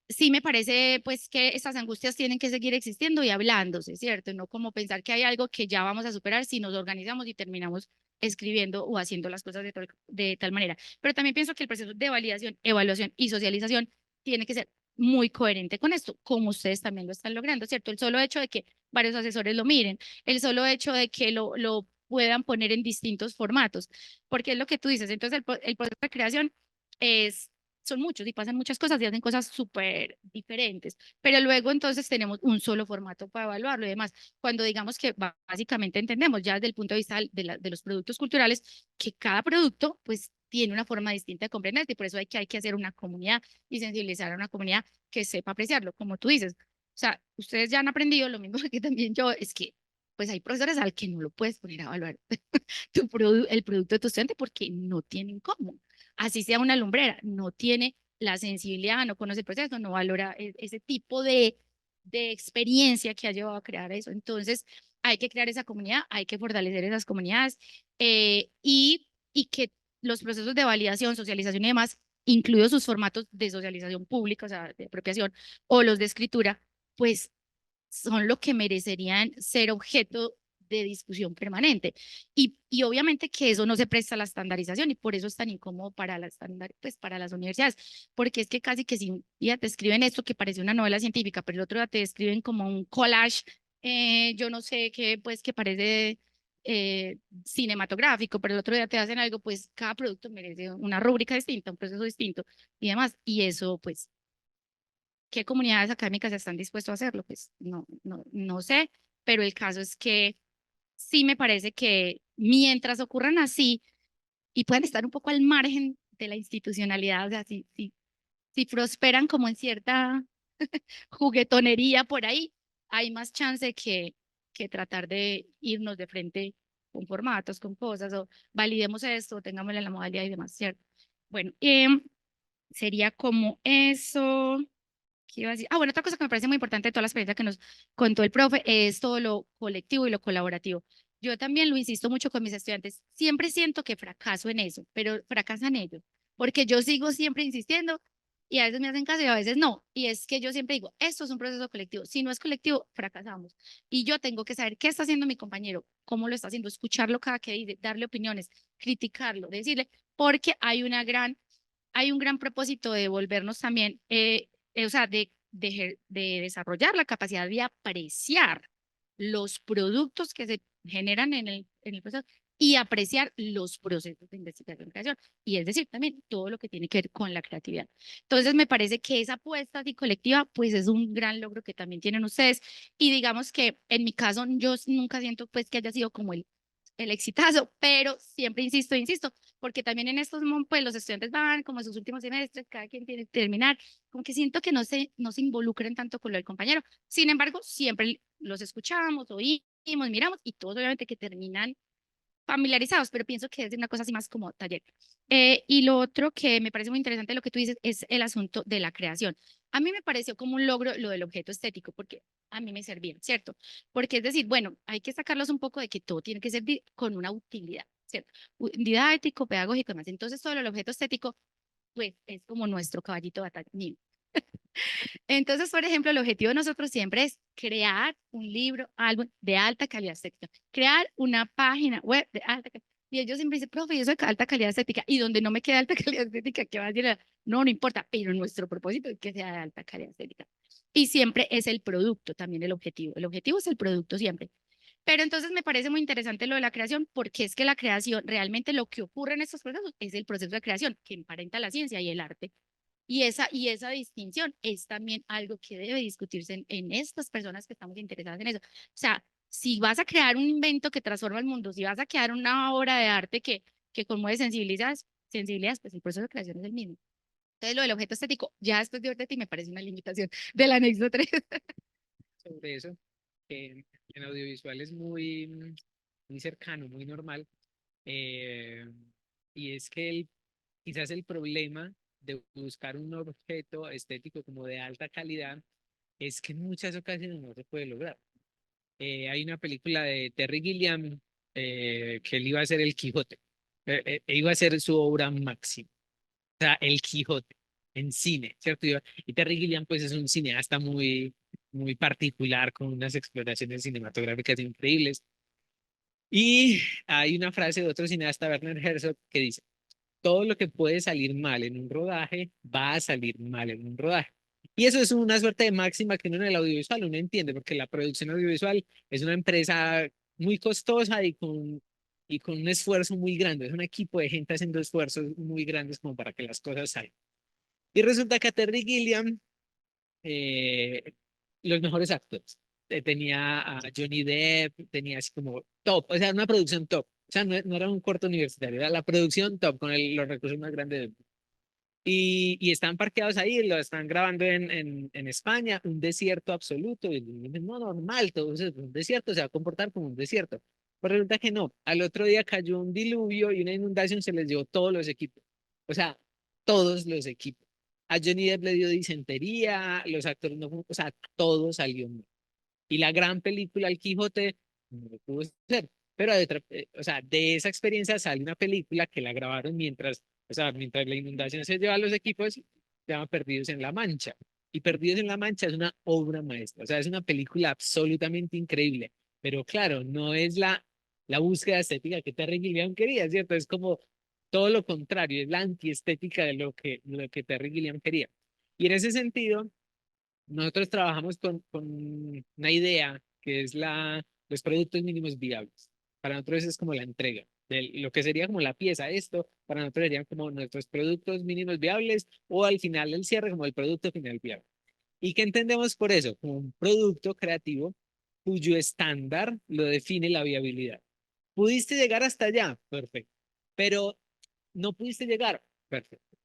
sí me parece pues que estas angustias tienen que seguir existiendo y hablándose, ¿cierto? No como pensar que hay algo que ya vamos a superar si nos organizamos y terminamos escribiendo o haciendo las cosas de tal manera. Pero también pienso que el proceso de validación, evaluación y socialización tiene que ser muy coherente con esto, como ustedes también lo están logrando, ¿cierto? El solo hecho de que varios asesores lo miren, el solo hecho de que lo puedan poner en distintos formatos, porque es lo que tú dices. Entonces el proceso de creación es son muchos y pasan muchas cosas y hacen cosas súper diferentes, pero luego entonces tenemos un solo formato para evaluarlo y demás. Cuando digamos que básicamente entendemos ya desde el punto de vista de los productos culturales que cada producto pues tiene una forma distinta de comprender y por eso hay que hacer una comunidad y sensibilizar a una comunidad que sepa apreciarlo, como tú dices. O sea, ustedes ya han aprendido lo mismo que también yo, es que pues hay profesores al que no lo puedes poner a evaluar el producto de tu estudiante porque no tienen cómo. Así sea una lumbrera, no tiene la sensibilidad, no conoce el proceso, no valora ese tipo de experiencia que ha llevado a crear eso. Entonces, hay que crear esa comunidad, hay que fortalecer esas comunidades y que los procesos de validación, socialización y demás, incluidos sus formatos de socialización pública, o sea, de apropiación, o los de escritura, pues son lo que merecerían ser objeto de discusión permanente. Y obviamente que eso no se presta a la estandarización y por eso es tan incómodo para pues para las universidades, porque es que casi que si un día te escriben esto que parece una novela científica, pero el otro día te escriben como un collage, yo no sé qué, pues que parece cinematográfico, pero el otro día te hacen algo, pues cada producto merece una rúbrica distinta, un proceso distinto y demás. Y eso, pues ¿qué comunidades académicas están dispuestos a hacerlo? Pues no sé, pero el caso es que sí me parece que mientras ocurran así y puedan estar un poco al margen de la institucionalidad, o sea, si prosperan como en cierta juguetonería por ahí, hay más chance que tratar de irnos de frente con formatos, con cosas, o validemos esto, tengámosle la modalidad y demás, ¿cierto? Bueno, sería como eso. ¿Qué iba a decir? Ah, bueno, otra cosa que me parece muy importante de toda la experiencia que nos contó el profe es todo lo colectivo y lo colaborativo. Yo también lo insisto mucho con mis estudiantes. Siempre siento que fracaso en eso, pero fracasan ellos, porque yo sigo siempre insistiendo y a veces me hacen caso y a veces no. Y es que yo siempre digo, esto es un proceso colectivo. Si no es colectivo, fracasamos. Y yo tengo que saber qué está haciendo mi compañero, cómo lo está haciendo, escucharlo cada que dice, darle opiniones, criticarlo, decirle, porque hay un gran propósito de volvernos también, o sea, de desarrollar la capacidad de apreciar los productos que se generan en el proceso y apreciar los procesos de investigación y creación. Y es decir, también todo lo que tiene que ver con la creatividad. Entonces, me parece que esa apuesta así colectiva, pues es un gran logro que también tienen ustedes. Y digamos que en mi caso, yo nunca siento pues que haya sido como el exitazo, pero siempre insisto, porque también en estos momentos, pues los estudiantes van como en sus últimos semestres, cada quien tiene que terminar, como que siento que no se involucren tanto con lo del compañero. Sin embargo, siempre los escuchamos, oímos, miramos y todos obviamente que terminan familiarizados, pero pienso que es una cosa así más como taller. Y lo otro que me parece muy interesante de lo que tú dices es el asunto de la creación. A mí me pareció como un logro lo del objeto estético, porque a mí me servía, ¿cierto? Porque es decir, bueno, hay que sacarlos un poco de que todo tiene que ser con una utilidad, ¿cierto? Didáctico, pedagógico y demás. Entonces, solo el objeto estético, pues, es como nuestro caballito de batalla. Entonces, por ejemplo, el objetivo de nosotros siempre es crear un libro, algo de alta calidad estética, crear una página web de alta calidad. Y ellos siempre dicen, profe, yo soy de alta calidad estética. Y donde no me queda alta calidad estética, ¿qué va a decir? No, no importa, pero nuestro propósito es que sea de alta calidad estética. Y siempre es el producto también el objetivo. El objetivo es el producto siempre. Pero entonces me parece muy interesante lo de la creación, porque es que la creación, realmente lo que ocurre en estos procesos es el proceso de creación que emparenta la ciencia y el arte. Y esa distinción es también algo que debe discutirse en estas personas que estamos interesadas en eso. O sea, si vas a crear un invento que transforma el mundo, si vas a crear una obra de arte que conmueve sensibilidades, pues el proceso de creación es el mismo. Entonces, lo del objeto estético, ya después de verte me parece una limitación del anexo 3. Sobre eso, que en audiovisual es muy cercano, muy normal. eh, y es que quizás el problema de buscar un objeto estético como de alta calidad es que en muchas ocasiones no se puede lograr. Hay una película de Terry Gilliam que él iba a ser el Quijote. iba a ser su obra máxima, o sea, El Quijote en cine, ¿cierto? Y Terry Gilliam pues es un cineasta muy particular con unas exploraciones cinematográficas increíbles. Y hay una frase de otro cineasta, Werner Herzog, que dice, todo lo que puede salir mal en un rodaje va a salir mal en un rodaje. Y eso es una suerte de máxima que uno en el audiovisual uno entiende, porque la producción audiovisual es una empresa muy costosa y con un esfuerzo muy grande. Es un equipo de gente haciendo esfuerzos muy grandes como para que las cosas salgan. Y resulta que a Terry Gilliam, eh, los mejores actores. Tenía a Johnny Depp, tenía así como top, o sea, una producción top. O sea, no era un corto universitario, era la producción top con los recursos más grandes del mundo. Y están parqueados ahí, lo están grabando en España, un desierto absoluto. Y dicen, no, normal, todo eso es un desierto, se va a comportar como un desierto. Pero resulta que no. Al otro día cayó un diluvio y una inundación se les llevó todos los equipos. O sea, todos los equipos. A Johnny Depp le dio disentería, los actores no, o sea, todo salió mal. Y la gran película El Quijote no lo pudo ser. Pero o sea, de esa experiencia sale una película que la grabaron mientras, o sea, mientras la inundación se lleva a los equipos, se llama Perdidos en la Mancha. Y Perdidos en la Mancha es una obra maestra, o sea, es una película absolutamente increíble. Pero claro, no es la búsqueda estética que Terry Gilliam quería, ¿cierto? Es como todo lo contrario, es la antiestética de lo que Terry Gilliam quería. Y en ese sentido, nosotros trabajamos con una idea que es los productos mínimos viables. Para nosotros es como la entrega de lo que sería como la pieza. Esto para nosotros serían como nuestros productos mínimos viables o al final del cierre como el producto final viable. ¿Y qué entendemos por eso? Como un producto creativo cuyo estándar lo define la viabilidad. ¿Pudiste llegar hasta allá? Perfecto. Pero no pudiste llegar. Perfecto.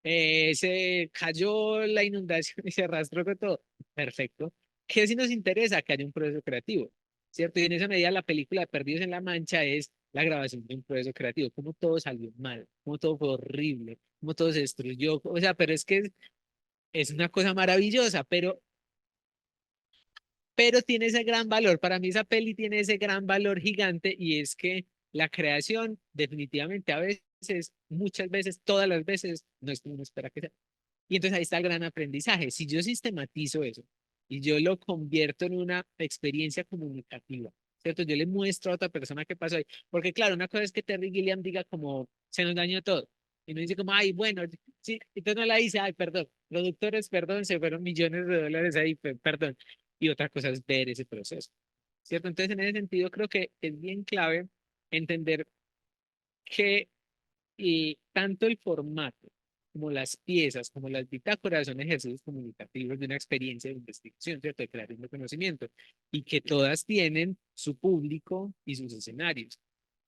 Se cayó la inundación y se arrastró con todo. Perfecto. ¿Qué si nos interesa? Que haya un proceso creativo, ¿cierto? Y en esa medida la película de Perdidos en la Mancha es la grabación de un proceso creativo, cómo todo salió mal, cómo todo fue horrible, cómo todo se destruyó. O sea, pero es que es una cosa maravillosa, pero tiene ese gran valor. Para mí esa peli tiene ese gran valor gigante y es que la creación definitivamente a veces, muchas veces, todas las veces, no es como uno espera que sea. Y entonces ahí está el gran aprendizaje. Si yo sistematizo eso y yo lo convierto en una experiencia comunicativa, ¿cierto? Yo le muestro a otra persona qué pasó ahí. Porque claro, una cosa es que Terry Gilliam diga como, se nos dañó todo. Y no dice como, ay, bueno, sí, entonces no la dice, ay, perdón, productores, perdón, se fueron millones de dólares ahí, perdón. Y otra cosa es ver ese proceso, ¿cierto? Entonces, en ese sentido, creo que es bien clave entender que tanto el formato como las piezas, como las bitácoras son ejercicios comunicativos de una experiencia de investigación, ¿cierto? De creación de conocimiento, y que todas tienen su público y sus escenarios.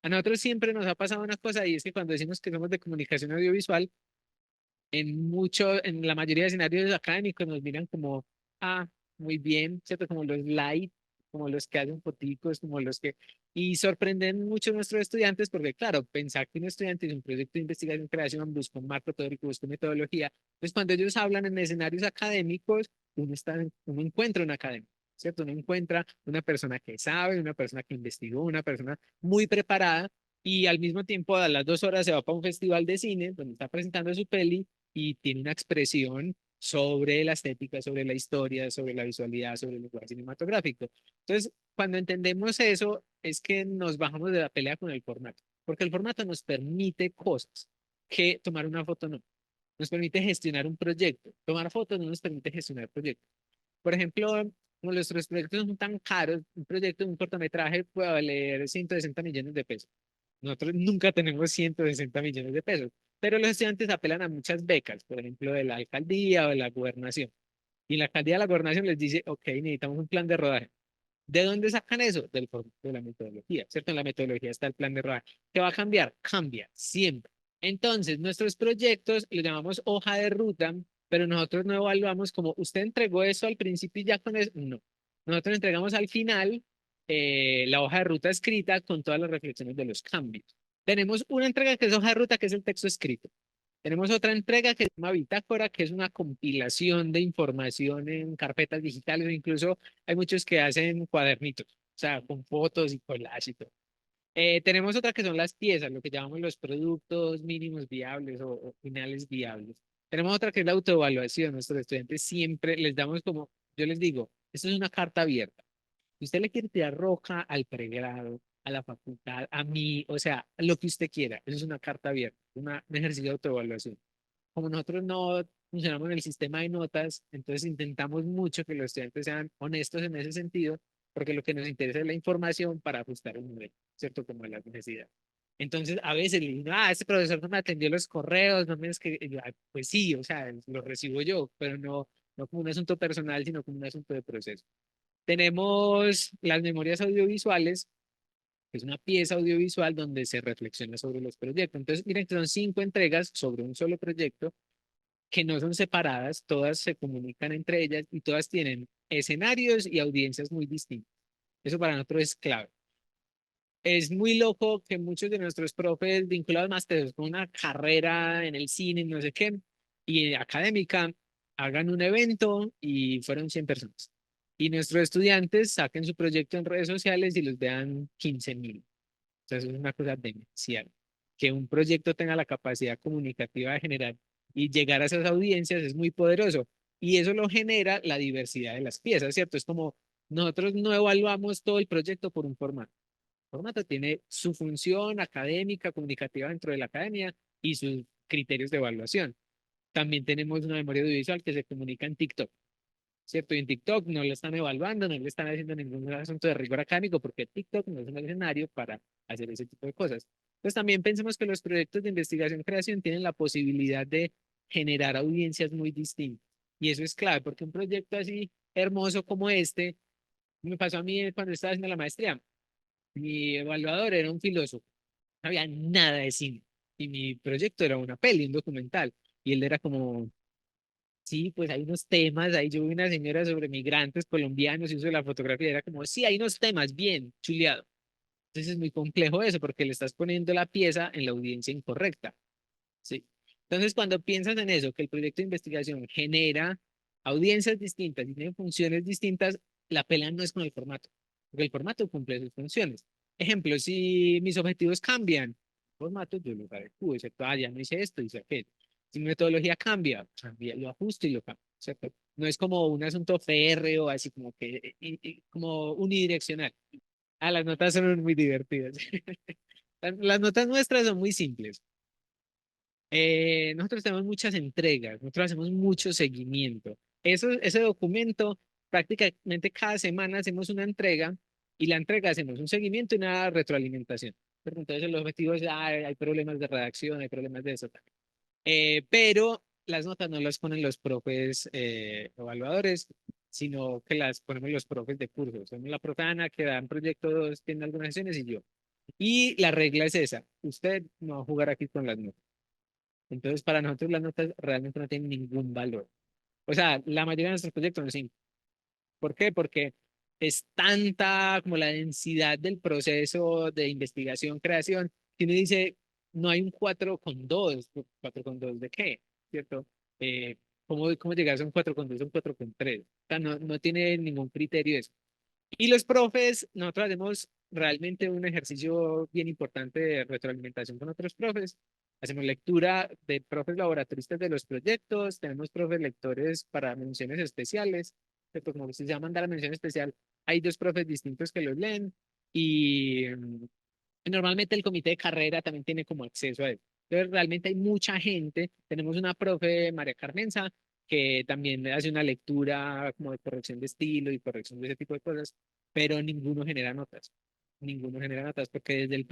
A nosotros siempre nos ha pasado una cosa y es que cuando decimos que somos de comunicación audiovisual, en la mayoría de escenarios académicos nos miran como, ah, muy bien, ¿cierto? Como los light, como los que hacen foticos, como los que... Y sorprenden mucho a nuestros estudiantes porque, claro, pensar que un estudiante es un proyecto de investigación, creación, busca un marco teórico, busca metodología, pues cuando ellos hablan en escenarios académicos, uno encuentra un académico, ¿cierto? Uno encuentra una persona que sabe, una persona que investigó, una persona muy preparada y al mismo tiempo a las 2 horas se va para un festival de cine donde está presentando su peli y tiene una expresión sobre la estética, sobre la historia, sobre la visualidad, sobre el lenguaje cinematográfico. Entonces, cuando entendemos eso, es que nos bajamos de la pelea con el formato, porque el formato nos permite cosas que tomar una foto no. Nos permite gestionar un proyecto. Tomar fotos no nos permite gestionar proyectos. Por ejemplo, como nuestros proyectos son tan caros, un proyecto, un cortometraje puede valer 160 millones de pesos. Nosotros nunca tenemos 160 millones de pesos, pero los estudiantes apelan a muchas becas, por ejemplo, de la alcaldía o de la gobernación. Y la alcaldía de la gobernación les dice, ok, necesitamos un plan de rodaje. ¿De dónde sacan eso? Del formato de la metodología, ¿cierto? En la metodología está el plan de rodaje. ¿Qué va a cambiar? Cambia, siempre. Entonces, nuestros proyectos los llamamos hoja de ruta, pero nosotros no evaluamos como usted entregó eso al principio y ya con eso. No. Nosotros entregamos al final la hoja de ruta escrita con todas las reflexiones de los cambios. Tenemos una entrega que es hoja de ruta, que es el texto escrito. Tenemos otra entrega que se llama Bitácora, que es una compilación de información en carpetas digitales, o incluso hay muchos que hacen cuadernitos, o sea, con fotos y collage y todo. Tenemos otra que son las piezas, lo que llamamos los productos mínimos viables o finales viables. Tenemos otra que es la autoevaluación. Nuestros estudiantes siempre les damos como, yo les digo, esto es una carta abierta. Si usted le quiere tirar roja al pregrado, a la facultad, a mí, o sea, lo que usted quiera, eso es una carta abierta, un ejercicio de autoevaluación. Como nosotros no funcionamos en el sistema de notas, entonces intentamos mucho que los estudiantes sean honestos en ese sentido, porque lo que nos interesa es la información para ajustar un nivel, ¿cierto? Como la necesidad. Entonces, a veces le digo, este profesor no me atendió los correos, no me escribió. Y yo, pues sí, o sea, lo recibo yo, pero no como un asunto personal, sino como un asunto de proceso. Tenemos las memorias audiovisuales, que es una pieza audiovisual donde se reflexiona sobre los proyectos. Entonces, miren que son 5 entregas sobre un solo proyecto que no son separadas, todas se comunican entre ellas y todas tienen escenarios y audiencias muy distintas. Eso para nosotros es clave. Es muy loco que muchos de nuestros profes vinculados más con una carrera en el cine, no sé qué, y académica, hagan un evento y fueron 100 personas. Y nuestros estudiantes saquen su proyecto en redes sociales y los vean 15.000. O sea, eso es una cosa demencial. Que un proyecto tenga la capacidad comunicativa de generar y llegar a esas audiencias es muy poderoso. Y eso lo genera la diversidad de las piezas, ¿cierto? Es como nosotros no evaluamos todo el proyecto por un formato. El formato tiene su función académica, comunicativa dentro de la academia y sus criterios de evaluación. También tenemos una memoria audiovisual que se comunica en TikTok. ¿Cierto? Y en TikTok no le están evaluando, no le están haciendo ningún asunto de rigor académico porque TikTok no es un escenario para hacer ese tipo de cosas. Entonces también pensemos que los proyectos de investigación y creación tienen la posibilidad de generar audiencias muy distintas. Y eso es clave porque un proyecto así hermoso como este, me pasó a mí cuando estaba haciendo la maestría. Mi evaluador era un filósofo, no había nada de cine. Y mi proyecto era una peli, un documental. Y él era como, sí, pues hay unos temas, ahí yo vi una señora sobre migrantes colombianos y uso de la fotografía, era como, sí, hay unos temas, bien, chuleado. Entonces es muy complejo eso porque le estás poniendo la pieza en la audiencia incorrecta, ¿sí? Entonces cuando piensas en eso, que el proyecto de investigación genera audiencias distintas y tiene funciones distintas, la pelea no es con el formato, porque el formato cumple sus funciones. Ejemplo, si mis objetivos cambian, el formato yo lo adecuo, ¿cierto? Ya no hice esto, hice aquello. Si mi metodología cambia, lo ajusto y lo cambio, ¿cierto? No es como un asunto férreo, así como que, como unidireccional. Las notas son muy divertidas. Las notas nuestras son muy simples. Nosotros tenemos muchas entregas, nosotros hacemos mucho seguimiento. Ese documento, prácticamente cada semana hacemos una entrega y la entrega hacemos un seguimiento y una retroalimentación. Pero entonces el objetivo es, hay problemas de redacción, hay problemas de eso. Pero las notas no las ponen los profes evaluadores, sino que las ponemos los profes de curso. Somos la profe Ana que dan proyectos, tiene algunas sesiones y yo. Y la regla es esa, usted no va a jugar aquí con las notas. Entonces, para nosotros las notas realmente no tienen ningún valor. O sea, la mayoría de nuestros proyectos no son 5. ¿Por qué? Porque es tanta como la densidad del proceso de investigación, creación, que uno dice, no hay un 4,2. ¿4,2 de qué? ¿Cierto? ¿Cómo llegar a un 4,2 a un 4,3? O sea, no tiene ningún criterio eso. Y los profes, nosotros hacemos realmente un ejercicio bien importante de retroalimentación con otros profes. Hacemos lectura de profes laboratoristas de los proyectos, tenemos profes lectores para menciones especiales, ¿cierto? Como se llama mandar a mención especial, hay 2 profes distintos que los leen y normalmente el comité de carrera también tiene como acceso a eso. Entonces, realmente hay mucha gente. Tenemos una profe, María Carmenza, que también hace una lectura como de corrección de estilo y corrección de ese tipo de cosas, pero ninguno genera notas. Ninguno genera notas porque desde el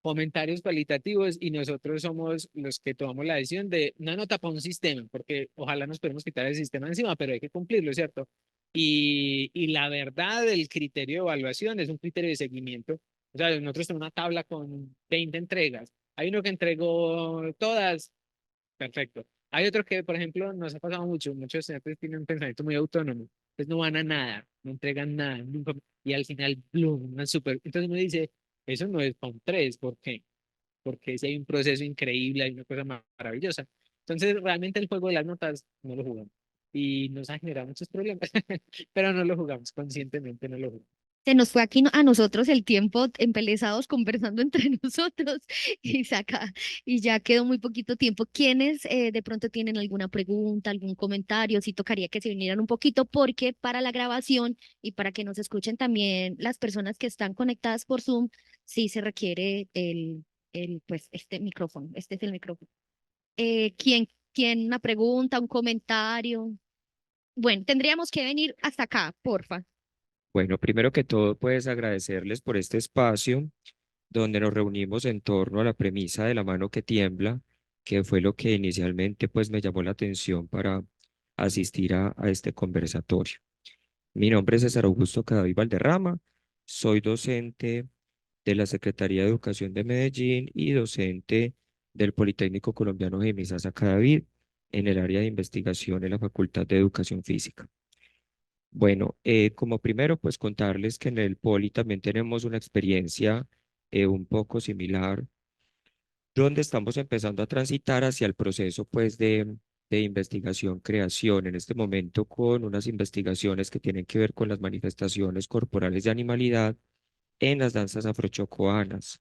comentarios cualitativos y nosotros somos los que tomamos la decisión de una nota para un sistema, porque ojalá nos podemos quitar el sistema encima, pero hay que cumplirlo, ¿cierto? Y la verdad, el criterio de evaluación es un criterio de seguimiento. O sea, nosotros tenemos una tabla con 20 entregas. Hay uno que entregó todas, perfecto. Hay otro que, por ejemplo, nos ha pasado mucho, muchos estudiantes tienen un pensamiento muy autónomo, pues no van a nada, no entregan nada, nunca, y al final, ¡blum! Una super. Entonces uno dice, eso no es para un 3, ¿por qué? Porque si hay un proceso increíble, hay una cosa maravillosa. Entonces, realmente el juego de las notas no lo jugamos y nos ha generado muchos problemas, pero no lo jugamos, conscientemente no lo jugamos. Se nos fue aquí a nosotros el tiempo embelesados conversando entre nosotros y saca, y ya quedó muy poquito tiempo. ¿Quiénes de pronto tienen alguna pregunta, algún comentario? Sí tocaría que se vinieran un poquito porque para la grabación y para que nos escuchen también las personas que están conectadas por Zoom, sí se requiere pues este micrófono. Este es el micrófono. ¿Quién una pregunta, un comentario? Bueno, tendríamos que venir hasta acá, porfa. Bueno, primero que todo, pues agradecerles por este espacio donde nos reunimos en torno a la premisa de la mano que tiembla, que fue lo que inicialmente pues me llamó la atención para asistir a este conversatorio. Mi nombre es César Augusto Cadavid Valderrama, soy docente de la Secretaría de Educación de Medellín y docente del Politécnico Colombiano Jaime Sasa Cadavid en el área de investigación en la Facultad de Educación Física. Bueno, como primero, pues contarles que en el Poli también tenemos una experiencia un poco similar, donde estamos empezando a transitar hacia el proceso pues de investigación, creación, en este momento con unas investigaciones que tienen que ver con las manifestaciones corporales de animalidad en las danzas afrochocoanas,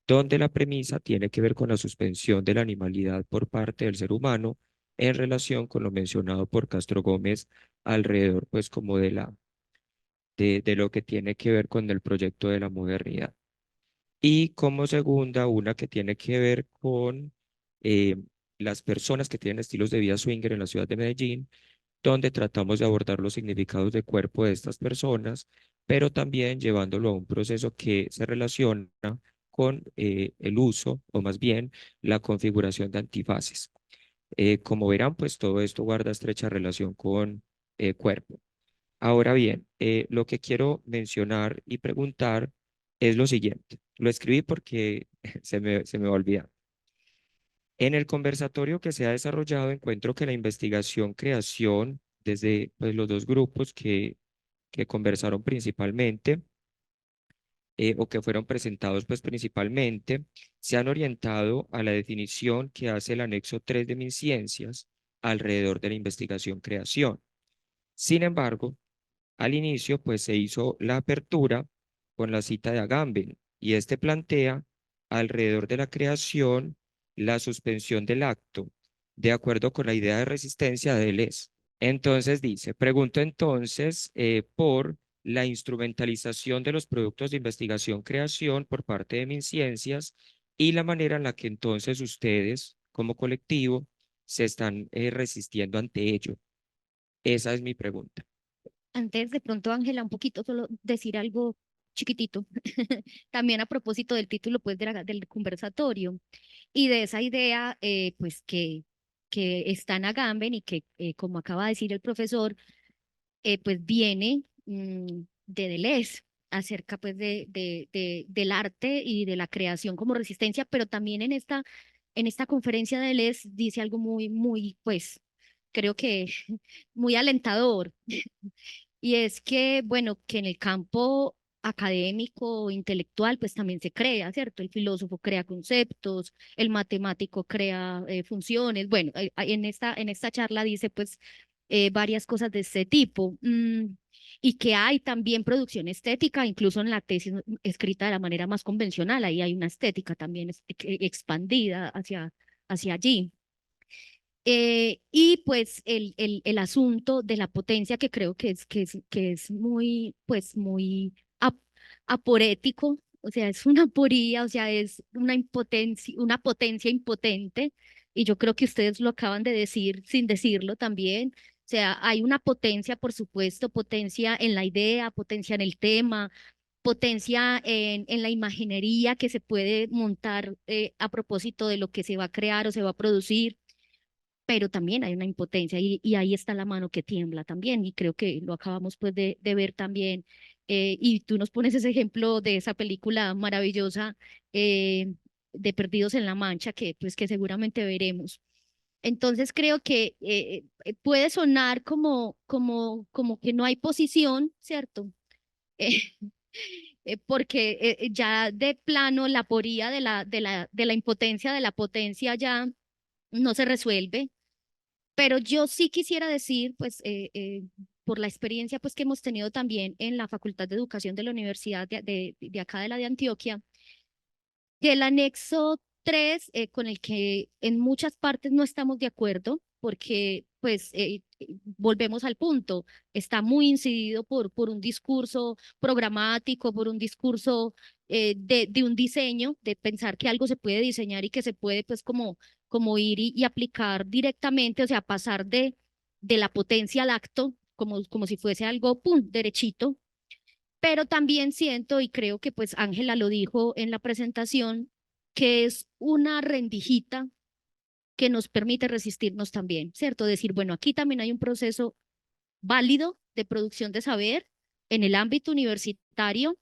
donde la premisa tiene que ver con la suspensión de la animalidad por parte del ser humano en relación con lo mencionado por Castro Gómez alrededor pues como de lo que tiene que ver con el proyecto de la modernidad. Y como segunda, una que tiene que ver con eh, las personas que tienen estilos de vida swinger en la ciudad de Medellín, donde tratamos de abordar los significados de cuerpo de estas personas, pero también llevándolo a un proceso que se relaciona con el uso, o más bien la configuración de antifaces. Como verán, pues todo esto guarda estrecha relación con cuerpo. Ahora bien, lo que quiero mencionar y preguntar es lo siguiente. Lo escribí porque se me va a olvidar. En el conversatorio que se ha desarrollado, encuentro que la investigación, creación, desde pues, los dos grupos que conversaron principalmente, o que fueron presentados pues principalmente, se han orientado a la definición que hace el anexo 3 de MinCiencias alrededor de la investigación-creación. Sin embargo, al inicio, pues se hizo la apertura con la cita de Agamben y este plantea alrededor de la creación la suspensión del acto, de acuerdo con la idea de resistencia de Deleuze. Entonces dice, pregunto entonces por la instrumentalización de los productos de investigación-creación por parte de MinCiencias y la manera en la que entonces ustedes, como colectivo, se están resistiendo ante ello. Esa es mi pregunta. Antes de pronto, Ángela, un poquito, solo decir algo chiquitito, también a propósito del título pues del conversatorio y de esa idea pues que está en Agamben y que como acaba de decir el profesor, pues viene de Deleuze acerca pues del arte y de la creación como resistencia, pero también en esta conferencia de Deleuze dice algo muy pues creo que muy alentador. Y es que, bueno, que en el campo académico, intelectual, pues también se crea, ¿cierto? El filósofo crea conceptos, el matemático crea funciones. Bueno, en esta charla dice pues varias cosas de este tipo. Y que hay también producción estética, incluso en la tesis escrita de la manera más convencional, ahí hay una estética también expandida hacia allí. Y pues el asunto de la potencia que creo que es muy, pues muy aporético, o sea, es una aporía, o sea, es una impotencia, una potencia impotente, y yo creo que ustedes lo acaban de decir sin decirlo también. O sea, hay una potencia, por supuesto, potencia en la idea, potencia en el tema, potencia en la imaginería que se puede montar a propósito de lo que se va a crear o se va a producir, pero también hay una impotencia y ahí está la mano que tiembla también y creo que lo acabamos pues de ver también y tú nos pones ese ejemplo de esa película maravillosa de Perdidos en la Mancha que pues que seguramente veremos. Entonces creo que puede sonar como que no hay posición, ¿cierto? Eh, porque ya de plano la poría de la impotencia, de la potencia ya no se resuelve, pero yo sí quisiera decir, pues, por la experiencia pues que hemos tenido también en la Facultad de Educación de la Universidad de acá de la de Antioquia, que el anexo 3, con el que en muchas partes no estamos de acuerdo, porque pues volvemos al punto, está muy incidido por un discurso programático, por un discurso de un diseño, de pensar que algo se puede diseñar y que se puede pues como ir y aplicar directamente, o sea, pasar de la potencia al acto, como si fuese algo, pum, derechito. Pero también siento y creo que pues Ángela lo dijo en la presentación, que es una rendijita que nos permite resistirnos también, ¿cierto? Decir, bueno, aquí también hay un proceso válido de producción de saber en el ámbito universitario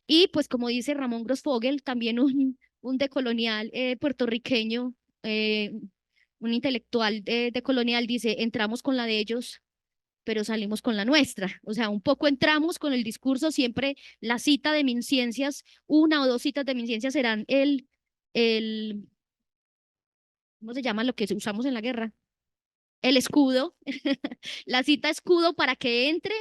y pues como dice Ramón Grossfogel, también un decolonial puertorriqueño, eh, un intelectual decolonial, dice, entramos con la de ellos, pero salimos con la nuestra. O sea, un poco entramos con el discurso, siempre la cita de MinCiencias, una o dos citas de MinCiencias serán el, ¿cómo se llama lo que usamos en la guerra? El escudo, la cita escudo para que entre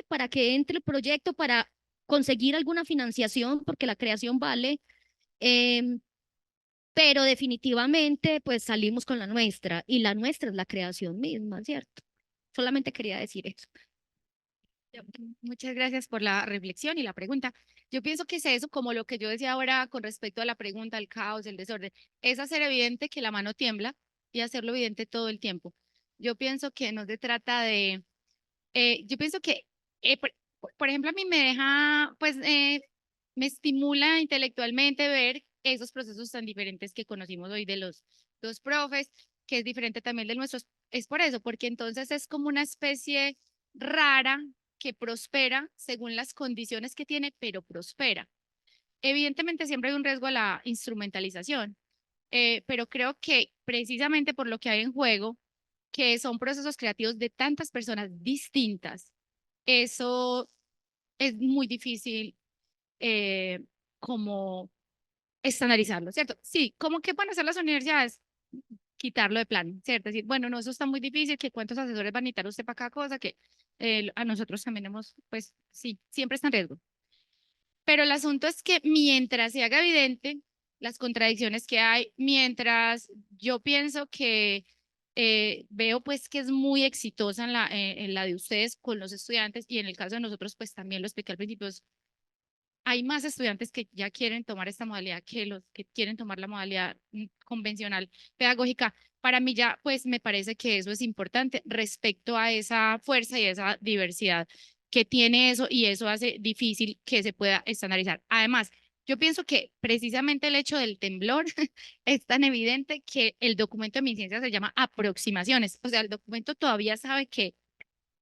el proyecto, para conseguir alguna financiación, porque la creación vale, em, pero definitivamente pues salimos con la nuestra y la nuestra es la creación misma, ¿cierto? Solamente quería decir eso. Muchas gracias por la reflexión y la pregunta. Yo pienso que es eso, como lo que yo decía ahora con respecto a la pregunta, el caos, el desorden, es hacer evidente que la mano tiembla y hacerlo evidente todo el tiempo. Yo pienso que no se trata de, yo pienso que, por ejemplo, a mí me deja, pues, me estimula intelectualmente ver esos procesos tan diferentes que conocimos hoy de los dos profes, que es diferente también de nuestros. Es por eso, porque entonces es como una especie rara que prospera según las condiciones que tiene, pero prospera. Evidentemente siempre hay un riesgo a la instrumentalización, pero creo que precisamente por lo que hay en juego, que son procesos creativos de tantas personas distintas, eso es muy difícil eh, como estandarizarlo, ¿cierto? Sí, ¿cómo que van a hacer las universidades? Quitarlo de plan, ¿cierto? Decir, bueno, no, eso está muy difícil, que cuántos asesores va a necesitar usted para cada cosa, que a nosotros también hemos, pues sí, siempre está en riesgo. Pero el asunto es que mientras se haga evidente las contradicciones que hay, mientras yo pienso que veo pues que es muy exitosa en la de ustedes con los estudiantes y en el caso de nosotros pues también lo expliqué al principio, hay más estudiantes que ya quieren tomar esta modalidad que los que quieren tomar la modalidad convencional pedagógica. Para mí ya, pues me parece que eso es importante respecto a esa fuerza y esa diversidad que tiene eso y eso hace difícil que se pueda estandarizar. Además, yo pienso que precisamente el hecho del temblor es tan evidente que el documento de mi ciencia se llama aproximaciones. O sea, el documento todavía sabe que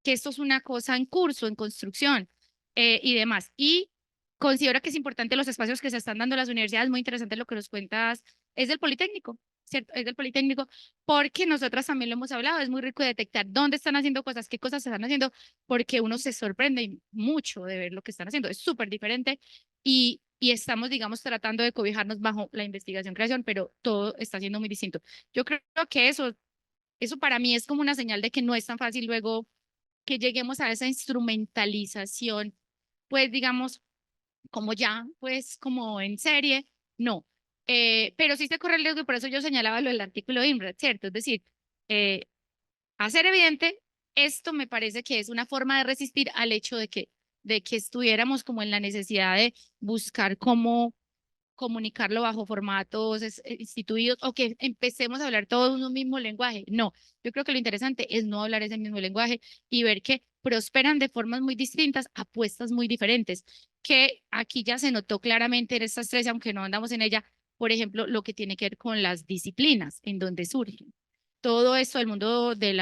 esto es una cosa en curso, en construcción y demás. Y considero que es importante los espacios que se están dando en las universidades, muy interesante lo que nos cuentas, es del Politécnico, ¿cierto? Es del Politécnico, porque nosotras también lo hemos hablado, es muy rico detectar dónde están haciendo cosas, qué cosas se están haciendo, porque uno se sorprende mucho de ver lo que están haciendo, es súper diferente y estamos, digamos, tratando de cobijarnos bajo la investigación-creación, pero todo está siendo muy distinto. Yo creo que eso para mí es como una señal de que no es tan fácil luego que lleguemos a esa instrumentalización, pues digamos, como ya, pues como en serie, no. Pero sí se corre el riesgo y por eso yo señalaba lo del artículo de INRAD, ¿cierto? Es decir, eh, hacer evidente, esto me parece que es una forma de resistir al hecho de que estuviéramos como en la necesidad de buscar cómo comunicarlo bajo formatos instituidos o que empecemos a hablar todos un mismo lenguaje. No, yo creo que lo interesante es no hablar ese mismo lenguaje y ver que prosperan de formas muy distintas, apuestas muy diferentes, que aquí ya se notó claramente en estas tres, aunque no andamos en ella, por ejemplo, lo que tiene que ver con las disciplinas, en donde surgen. Todo esto del mundo del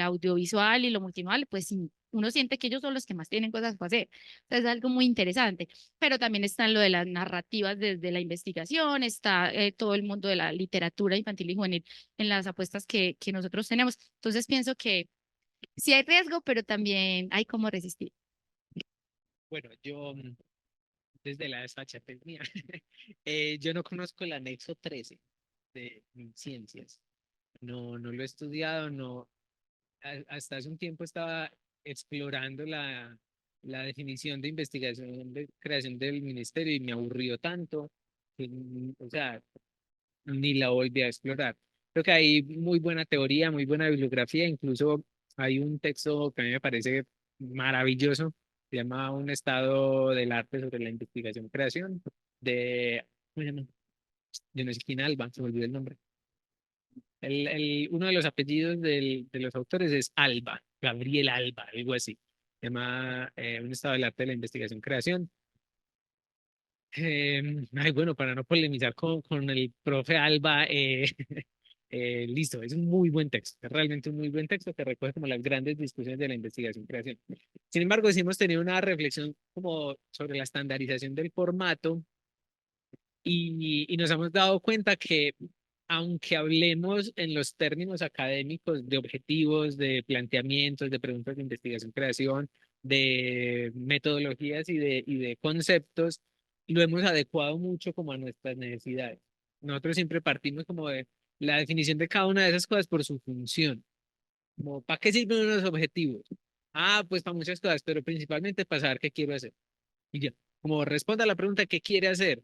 audiovisual y lo multimodal, pues uno siente que ellos son los que más tienen cosas para hacer. Entonces, es algo muy interesante, pero también está lo de las narrativas desde la investigación, está todo el mundo de la literatura infantil y juvenil en las apuestas que nosotros tenemos. Entonces pienso que sí hay riesgo, pero también hay cómo resistir. Bueno, yo desde la desfachatez mía, yo no conozco el anexo 13 de ciencias. No, no lo he estudiado, no. Hasta hace un tiempo estaba explorando la definición de investigación de creación del ministerio y me aburrió tanto que, o sea, ni la volví a explorar. Creo que hay muy buena teoría, muy buena bibliografía, incluso hay un texto que a mí me parece maravilloso, se llama Un estado del arte sobre la investigación y creación, de, ¿cómo se llama? Yo no sé quién Alba, se me olvidó el nombre. Uno de los apellidos de los autores es Alba, Gabriel Alba, algo así. Se llama Un estado del arte de la investigación y creación. Ay, bueno, para no polemizar con el profe Alba, listo, es un muy buen texto, es realmente un muy buen texto que recoge como las grandes discusiones de la investigación y creación. Sin embargo, sí hemos tenido una reflexión como sobre la estandarización del formato y nos hemos dado cuenta que aunque hablemos en los términos académicos de objetivos, de planteamientos, de preguntas de investigación, creación, de metodologías y de conceptos, lo hemos adecuado mucho como a nuestras necesidades. Nosotros siempre partimos como de la definición de cada una de esas cosas por su función. Como, ¿para qué sirven unos objetivos? Ah, pues para muchas cosas, pero principalmente para saber qué quiero hacer. Y ya, como responda a la pregunta, ¿qué quiere hacer?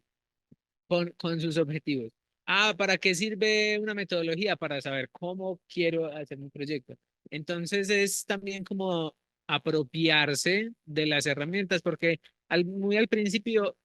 Con sus objetivos. Ah, ¿para qué sirve una metodología? Para saber cómo quiero hacer mi proyecto. Entonces es también como apropiarse de las herramientas, porque muy al principio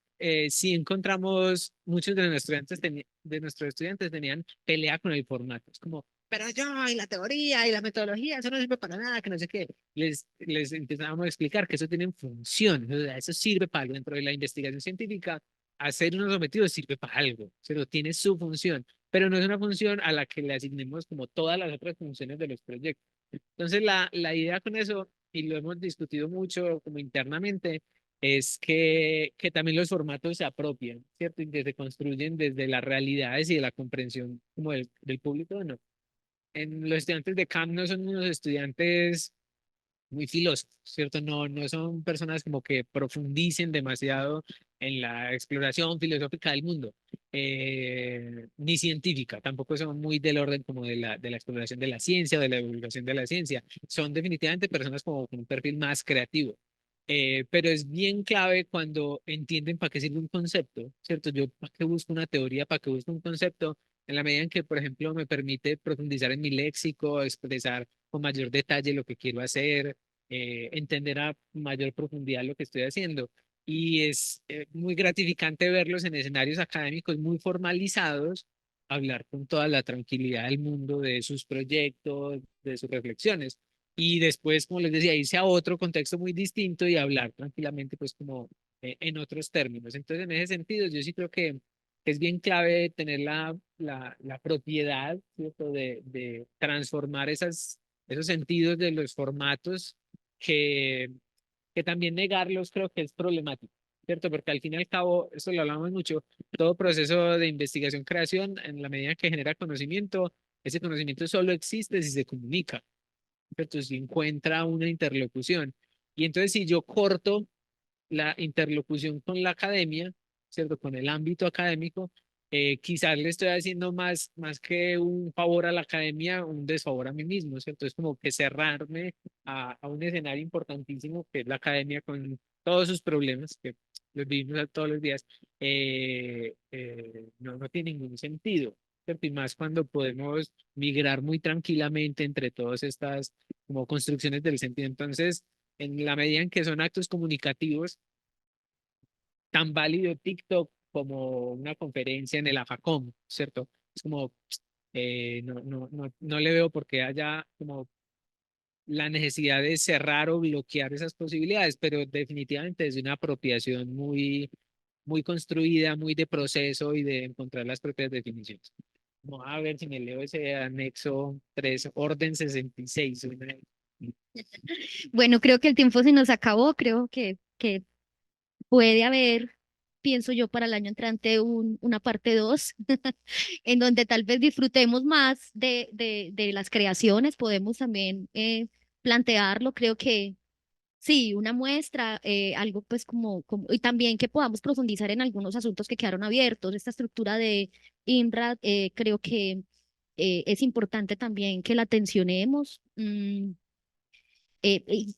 sí encontramos muchos de de nuestros estudiantes tenían pelea con el formato. Es como, pero yo y la teoría y la metodología, eso no sirve para nada, que no sé qué. Les empezábamos a explicar que eso tiene función, o sea, eso sirve para algo dentro de la investigación científica hacer unos objetivos sirve para algo, pero tiene su función, pero no es una función a la que le asignemos como todas las otras funciones de los proyectos. Entonces, la idea con eso, y lo hemos discutido mucho como internamente, es que también los formatos se apropian, ¿cierto? Y que se construyen desde las realidades y de la comprensión como del público, ¿no? En los estudiantes de CAM no son unos estudiantes muy filósofos, ¿cierto? No son personas como que profundicen demasiado en la exploración filosófica del mundo, ni científica, tampoco son muy del orden como de la exploración de la ciencia o de la divulgación de la ciencia, son definitivamente personas como con un perfil más creativo. Pero es bien clave cuando entienden para qué sirve un concepto, ¿cierto? Yo para qué busco una teoría, para qué busco un concepto, en la medida en que, por ejemplo, me permite profundizar en mi léxico, expresar con mayor detalle lo que quiero hacer, entender a mayor profundidad lo que estoy haciendo. Y es muy gratificante verlos en escenarios académicos muy formalizados, hablar con toda la tranquilidad del mundo de sus proyectos, de sus reflexiones. Y después, como les decía, irse a otro contexto muy distinto y hablar tranquilamente, pues como en otros términos. Entonces, en ese sentido, yo sí creo que es bien clave tener la propiedad, ¿cierto? De transformar esos sentidos de los formatos que, que también negarlos creo que es problemático, ¿cierto? Porque al fin y al cabo, eso lo hablamos mucho, todo proceso de investigación-creación, en la medida que genera conocimiento, ese conocimiento solo existe si se comunica, ¿cierto? Si encuentra una interlocución. Y entonces si yo corto la interlocución con la academia, ¿cierto? Con el ámbito académico, quizás le estoy haciendo más que un favor a la academia, un desfavor a mí mismo, ¿cierto? Es como que cerrarme a un escenario importantísimo que es la academia con todos sus problemas, que los vivimos todos los días, no tiene ningún sentido, ¿cierto? Y más cuando podemos migrar muy tranquilamente entre todas estas como construcciones del sentido. Entonces, en la medida en que son actos comunicativos, tan válido TikTok como una conferencia en el AFACOM, ¿cierto? Es como, no le veo por qué haya como la necesidad de cerrar o bloquear esas posibilidades, pero definitivamente es una apropiación muy construida, muy de proceso y de encontrar las propias definiciones. Vamos a ver si me leo ese anexo 3, orden 66. Bueno, creo que el tiempo se nos acabó, creo que puede haber, pienso yo, para el año entrante una parte 2 en donde tal vez disfrutemos más de las creaciones, podemos también plantearlo, creo que sí, una muestra, algo pues y también que podamos profundizar en algunos asuntos que quedaron abiertos, esta estructura de INRAD, creo que es importante también que la tensionemos.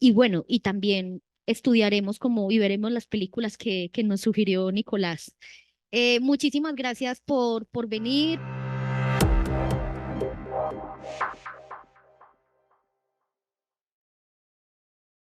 Y bueno, y también estudiaremos como y veremos las películas que nos sugirió Nicolás. Muchísimas gracias por venir.